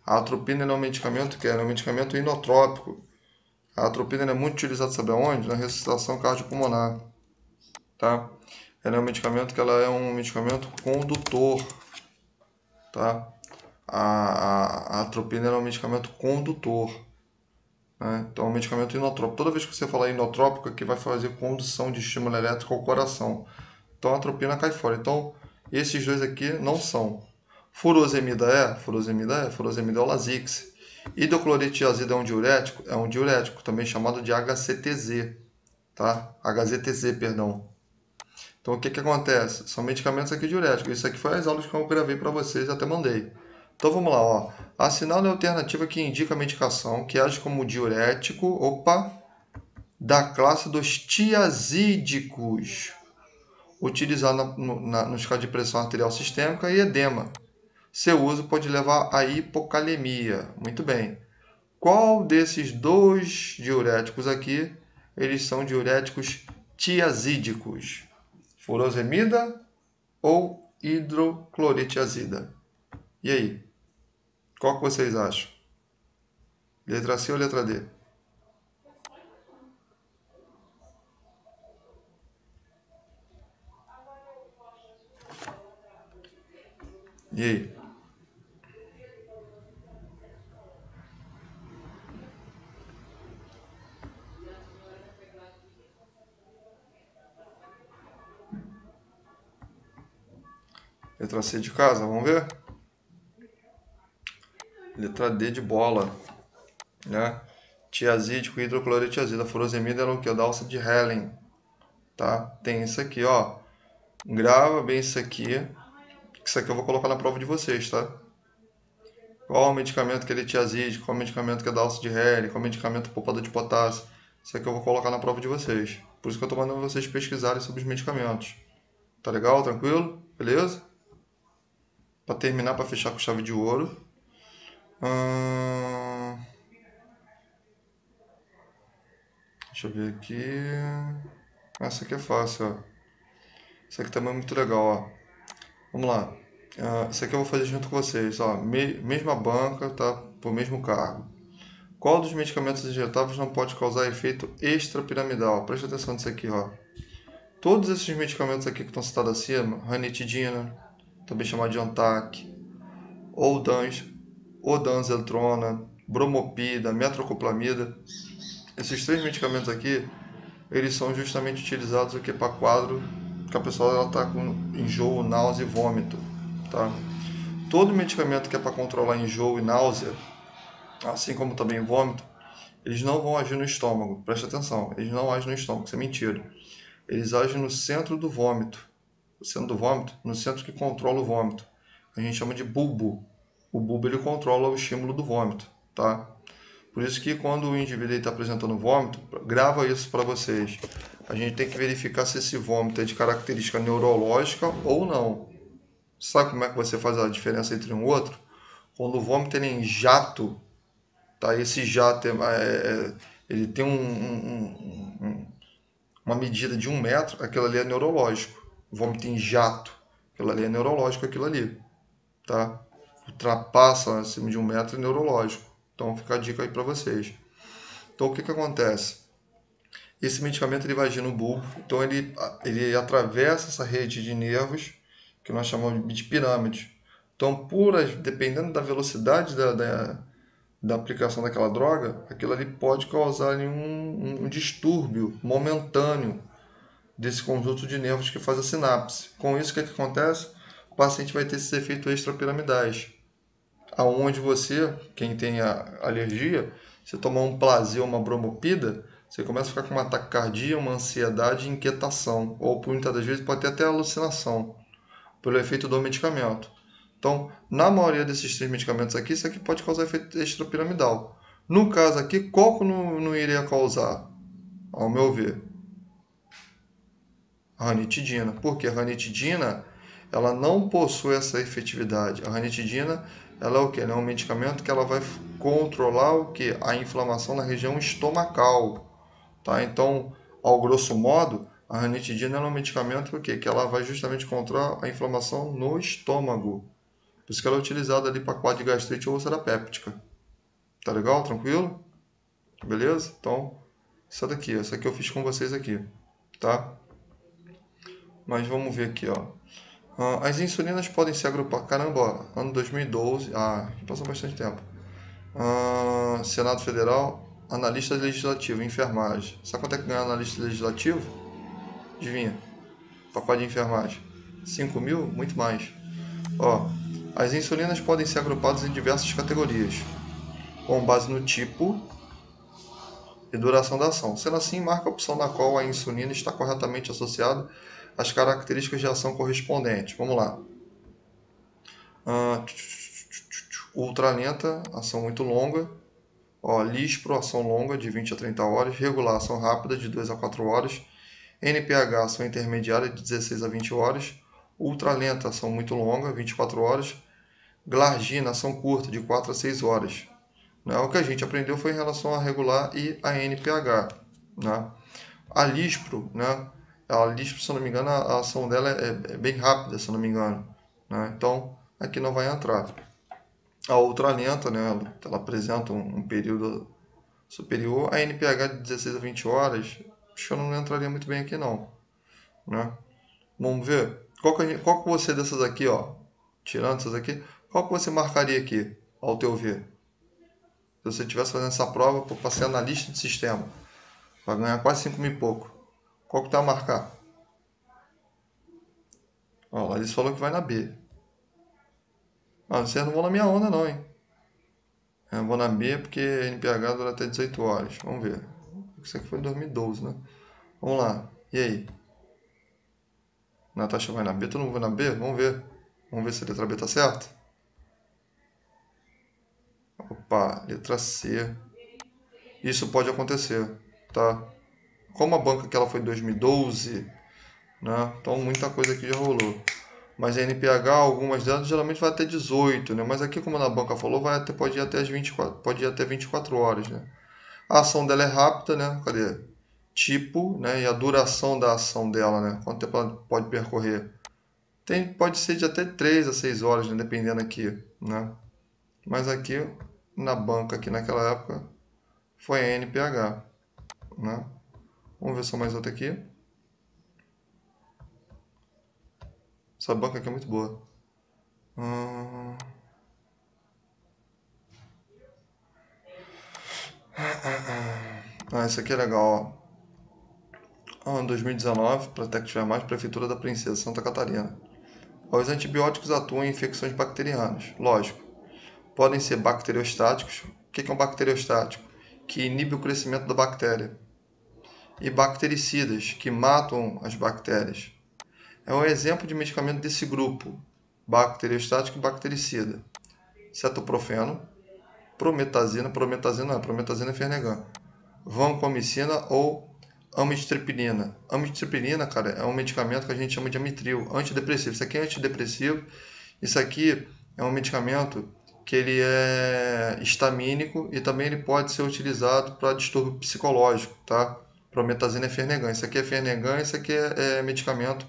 A atropina é um medicamento que é um medicamento inotrópico. A atropina é muito utilizada, sabe aonde? Na ressuscitação cardiopulmonar. Tá? Ela é um medicamento que ela é um medicamento condutor. Tá? A atropina é um medicamento condutor. Né? Então, é um medicamento inotrópico. Toda vez que você falar inotrópico, aqui vai fazer condução de estímulo elétrico ao coração. Então, a atropina cai fora. Então, esses dois aqui não são. Furosemida é? Furosemida é. Furosemida é o Lasix. Hidroclorotiazida é um diurético? É um diurético, também chamado de HCTZ. Tá? HZTZ, perdão. Então, o que acontece? São medicamentos aqui diuréticos. Isso aqui foi as aulas que eu gravei para vocês, até mandei. Então, vamos lá. Ó. Assinale a alternativa que indica a medicação que age como diurético, da classe dos tiazídicos, utilizado nos casos de pressão arterial sistêmica e edema. Seu uso pode levar à hipocalemia. Muito bem. Qual desses dois diuréticos aqui, eles são diuréticos tiazídicos? Furosemida ou hidroclorotiazida? E aí? Qual que vocês acham? Letra C ou letra D? E aí? Letra C de casa, vamos ver? Letra D de bola, né? Tiazídico, hidroclorotiazida, furosemida era o que? Da alça de Helen, tá? Tem isso aqui, ó. Grava bem isso aqui. Isso aqui eu vou colocar na prova de vocês, tá? Qual o medicamento que ele é tiazídico, qual o medicamento que é da alça de Helen, qual o medicamento poupador de potássio. Isso aqui eu vou colocar na prova de vocês. Por isso que eu tô mandando vocês pesquisarem sobre os medicamentos. Tá legal? Tranquilo? Beleza? Para terminar, para fechar com chave de ouro. Deixa eu ver aqui. Essa aqui é fácil, ó. Isso aqui também é muito legal, ó. Vamos lá. Isso aqui eu vou fazer junto com vocês, ó. Mesma banca, tá? Por mesmo cargo. Qual dos medicamentos injetáveis não pode causar efeito extrapiramidal? Preste atenção nisso aqui, ó. Todos esses medicamentos aqui que estão citados acima, ranitidina, também chamado de Antac, odanzetrona, bromopida, metoclopramida, esses 3 medicamentos aqui, eles são justamente utilizados aqui para quadro que a pessoa está com enjoo, náusea e vômito, tá? Todo medicamento que é para controlar enjoo e náusea, assim como também vômito, eles não vão agir no estômago. Preste atenção, eles não agem no estômago, isso é mentira. Eles agem no centro do vômito. O centro do vômito, no centro que controla o vômito. A gente chama de bulbo. O bulbo ele controla o estímulo do vômito, tá? Por isso que quando o indivíduo está apresentando vômito, grava isso para vocês. A gente tem que verificar se esse vômito é de característica neurológica ou não. Sabe como é que você faz a diferença entre um e outro? Quando o vômito ele é em jato, tá? Esse jato ele tem uma medida de 1 metro, aquilo ali é neurológico. Vômito em jato, aquilo ali é neurológico, aquilo ali, tá? Ultrapassa acima de 1 metro é neurológico. Então fica a dica aí para vocês. Então o que acontece? Esse medicamento ele vai agir no bulbo, então ele atravessa essa rede de nervos que nós chamamos de pirâmide. Então, dependendo da velocidade da aplicação daquela droga, aquilo ali pode causar ali um distúrbio momentâneo desse conjunto de nervos que faz a sinapse. Com isso, o que acontece? O paciente vai ter esses efeitos extrapiramidais, aonde você, quem tem a alergia, você tomar um Plasil, uma bromopida, você começa a ficar com uma taquicardia, uma ansiedade e inquietação, ou por muitas das vezes pode ter até alucinação, pelo efeito do medicamento. Então, na maioria desses 3 medicamentos aqui, isso aqui pode causar efeito extrapiramidal. No caso aqui, qual que não iria causar? Ao meu ver, a ranitidina. Porque a ranitidina, ela não possui essa efetividade. A ranitidina, ela é o quê? Ela é um medicamento que ela vai controlar o quê? A inflamação na região estomacal. Tá? Então, ao grosso modo, a ranitidina é um medicamento o quê? Que ela vai justamente controlar a inflamação no estômago. Por isso que ela é utilizada ali para quadro de gastrite ou úlcera péptica. Tá legal? Tranquilo? Beleza? Então, essa daqui. Essa aqui eu fiz com vocês aqui. Tá? Mas vamos ver aqui, ó. As insulinas podem se agrupar. Caramba, ó, ano 2012. Passou bastante tempo. Senado Federal, analista legislativo, enfermagem. Sabe quanto é que ganha analista legislativo? Adivinha? Pacote de enfermagem. 5 mil? Muito mais. Ó, as insulinas podem ser agrupadas em diversas categorias, com base no tipo e duração da ação. Sendo assim, marca a opção na qual a insulina está corretamente associada às características de ação correspondentes. Vamos lá. Ultralenta, ação muito longa. Lispro, ação longa, de 20 a 30 horas. Regular, ação rápida, de 2 a 4 horas. NPH, ação intermediária, de 16 a 20 horas. Ultralenta, ação muito longa, 24 horas. Glargina, ação curta, de 4 a 6 horas. O que a gente aprendeu foi em relação a regular e a NPH. A Lispro, a Lispro, se eu não me engano, a ação dela é bem rápida, se eu não me engano. Então, aqui não vai entrar. A ultralenta, ela apresenta um período superior. A NPH de 16 a 20 horas, acho que eu não entraria muito bem aqui não. Vamos ver. Qual que você dessas aqui, ó, tirando essas aqui, qual que você marcaria aqui, ao teu ver? Se você estivesse fazendo essa prova para ser analista de sistema, vai ganhar quase 5 mil e pouco. Qual que tá a marcar? Ó, lá eles falou que vai na B. Vocês não vão na minha onda não, hein? Eu vou na B porque NPH dura até 18 horas. Vamos ver. Isso aqui foi em 2012, né? Vamos lá. E aí? Natasha vai na B? Todo mundo vai na B? Vamos ver. Vamos ver se a letra B tá certa. Opa, letra C. Isso pode acontecer, tá? Como a banca que ela foi em 2012, então muita coisa aqui já rolou. Mas a NPH, algumas delas geralmente vai até 18, Mas aqui, como na banca falou, pode ir até as 24, pode ir até 24 horas, A ação dela é rápida, Cadê? tipo, né, e a duração da ação dela, né, quanto tempo ela pode percorrer. Pode ser de até 3 a 6 horas, né, dependendo aqui, né? Mas aqui na banca, aqui naquela época, foi a NPH, né? Vamos ver só mais outra aqui. Essa banca aqui é muito boa. Esse aqui é legal, ó. Ano 2019, Protect Mais, Prefeitura da Princesa, Santa Catarina. Os antibióticos atuam em infecções bacterianas, lógico. Podem ser bacteriostáticos. O que é um bacteriostático? Que inibe o crescimento da bactéria. E bactericidas, que matam as bactérias. É um exemplo de medicamento desse grupo, bacteriostático e bactericida. Cetoprofeno, prometazina é Fernegan, vancomicina ou amitriptilina. Amitriptilina, cara, é um medicamento que a gente chama de amitril, antidepressivo. Isso aqui é antidepressivo. Isso aqui é um medicamento que ele é histamínico e também ele pode ser utilizado para distúrbio psicológico, tá? Prometazina é Fernegan. Isso aqui é Fernegan, isso aqui é medicamento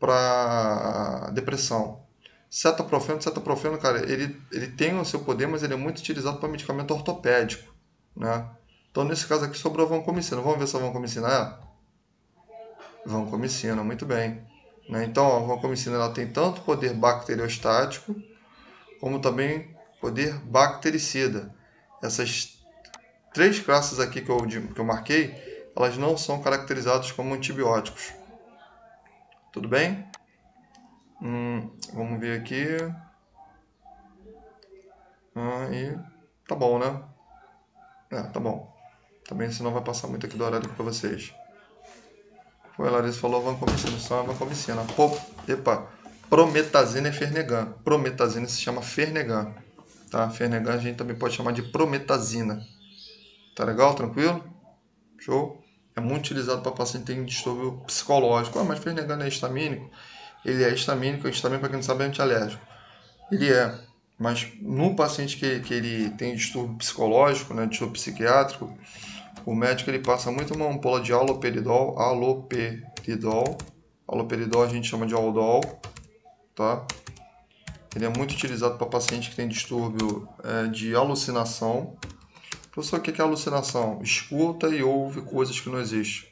para depressão. Cetoprofeno, cara, ele tem o seu poder, mas ele é muito utilizado para medicamento ortopédico, né? Então, nesse caso aqui, sobrou a vancomicina. Vamos ver se a vancomicina é? Vancomicina, muito bem. Né? Então, a vancomicina ela tem tanto poder bacteriostático, como também poder bactericida. Essas 3 classes aqui que eu marquei, elas não são caracterizadas como antibióticos. Tudo bem? Vamos ver aqui. E tá bom, né? Tá bom. Também senão vai passar muito aqui do horário para vocês. Foi, a Larissa falou vancomicina, só vancomicina. Epa, prometazina é Fernegan. Prometazina se chama Fernegan. Tá? Fernegan a gente também pode chamar de prometazina. Tá legal? Tranquilo? Show? É muito utilizado para paciente que tem distúrbio psicológico. Mas Fernegan não é histamínico? Ele é histamínico, histamina, para quem não sabe, é antialérgico. Ele é. Mas no paciente que ele tem distúrbio psicológico, né, distúrbio psiquiátrico, o médico ele passa muito uma ampola de haloperidol. Haloperidol a gente chama de Aldol, tá? Ele é muito utilizado para paciente que tem distúrbio de alucinação. Professor, o que é alucinação? Escuta e ouve coisas que não existem.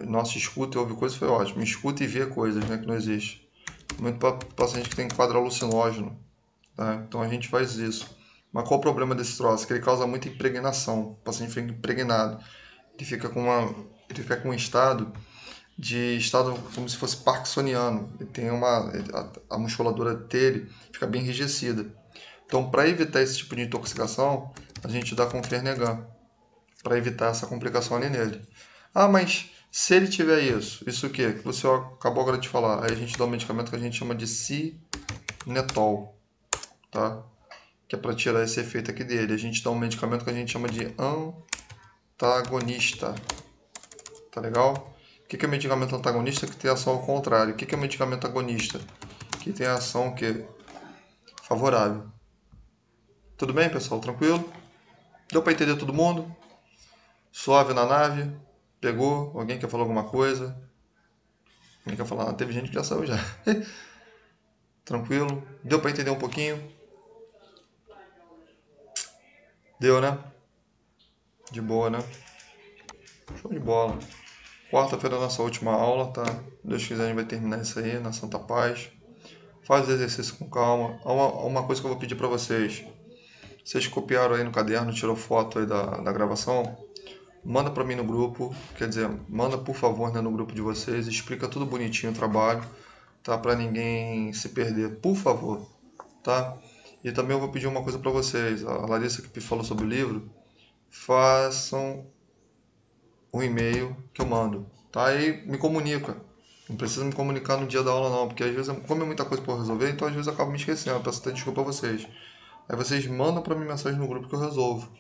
Nossa, escuta e ouve coisas foi ótimo. Escuta e vê coisas, né, que não existem. Muito para paciente que tem quadro alucinógeno. Tá? Então a gente faz isso. Mas qual o problema desse troço? Que ele causa muita impregnação. O paciente fica impregnado. Ele fica com um estado como se fosse parkinsoniano. Ele tem a musculatura dele fica bem enrijecida. Então, para evitar esse tipo de intoxicação, a gente dá com Fernegan, para evitar essa complicação ali nele. Mas se ele tiver isso o que? Que você acabou agora de falar. Aí a gente dá um medicamento que a gente chama de Cinetol, tá? Que é para tirar esse efeito aqui dele. A gente dá um medicamento que a gente chama de antagonista, tá legal? O que é medicamento antagonista? Que tem ação ao contrário. O que é medicamento agonista? Que tem ação que favorável. Tudo bem, pessoal? Tranquilo? Deu para entender todo mundo? Suave na nave? Pegou? Alguém quer falar alguma coisa? Alguém quer falar? Teve gente que já saiu já. Tranquilo? Deu para entender um pouquinho? Deu, né? De boa, né? Show de bola. Quarta-feira é a nossa última aula, tá? Deus quiser a gente vai terminar isso aí na Santa Paz. Faz o exercício com calma. Uma coisa que eu vou pedir para vocês. Vocês copiaram aí no caderno, tirou foto aí da gravação? Manda para mim no grupo, quer dizer, manda por favor, né, no grupo de vocês, explica tudo bonitinho o trabalho, tá? Para ninguém se perder, por favor, tá? E também eu vou pedir uma coisa para vocês. A Larissa que falou sobre o livro, façam um e-mail que eu mando, tá? Aí me comunica. Não precisa me comunicar no dia da aula não, porque às vezes, como é muita coisa para resolver, então às vezes eu acabo me esquecendo. Eu peço até desculpa a vocês. Aí vocês mandam para mim mensagem no grupo que eu resolvo.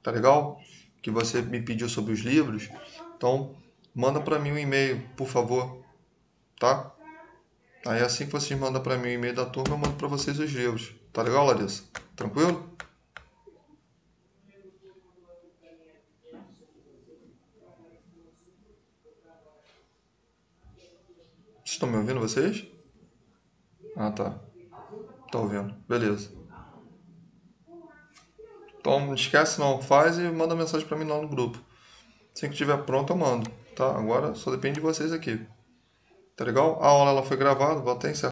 Tá legal? Que você me pediu sobre os livros. Então, manda para mim um e-mail, por favor, tá? Aí assim que vocês mandam para mim o e-mail da turma, eu mando para vocês os livros. Tá legal, Larissa? Tranquilo? vocês? Ah, tá. Tô ouvindo. Beleza. Então, não esquece não. Faz e manda mensagem pra mim lá no grupo. Assim que estiver pronto, eu mando. Tá? Agora só depende de vocês aqui. Tá legal? A aula ela foi gravada, vou até encerrar.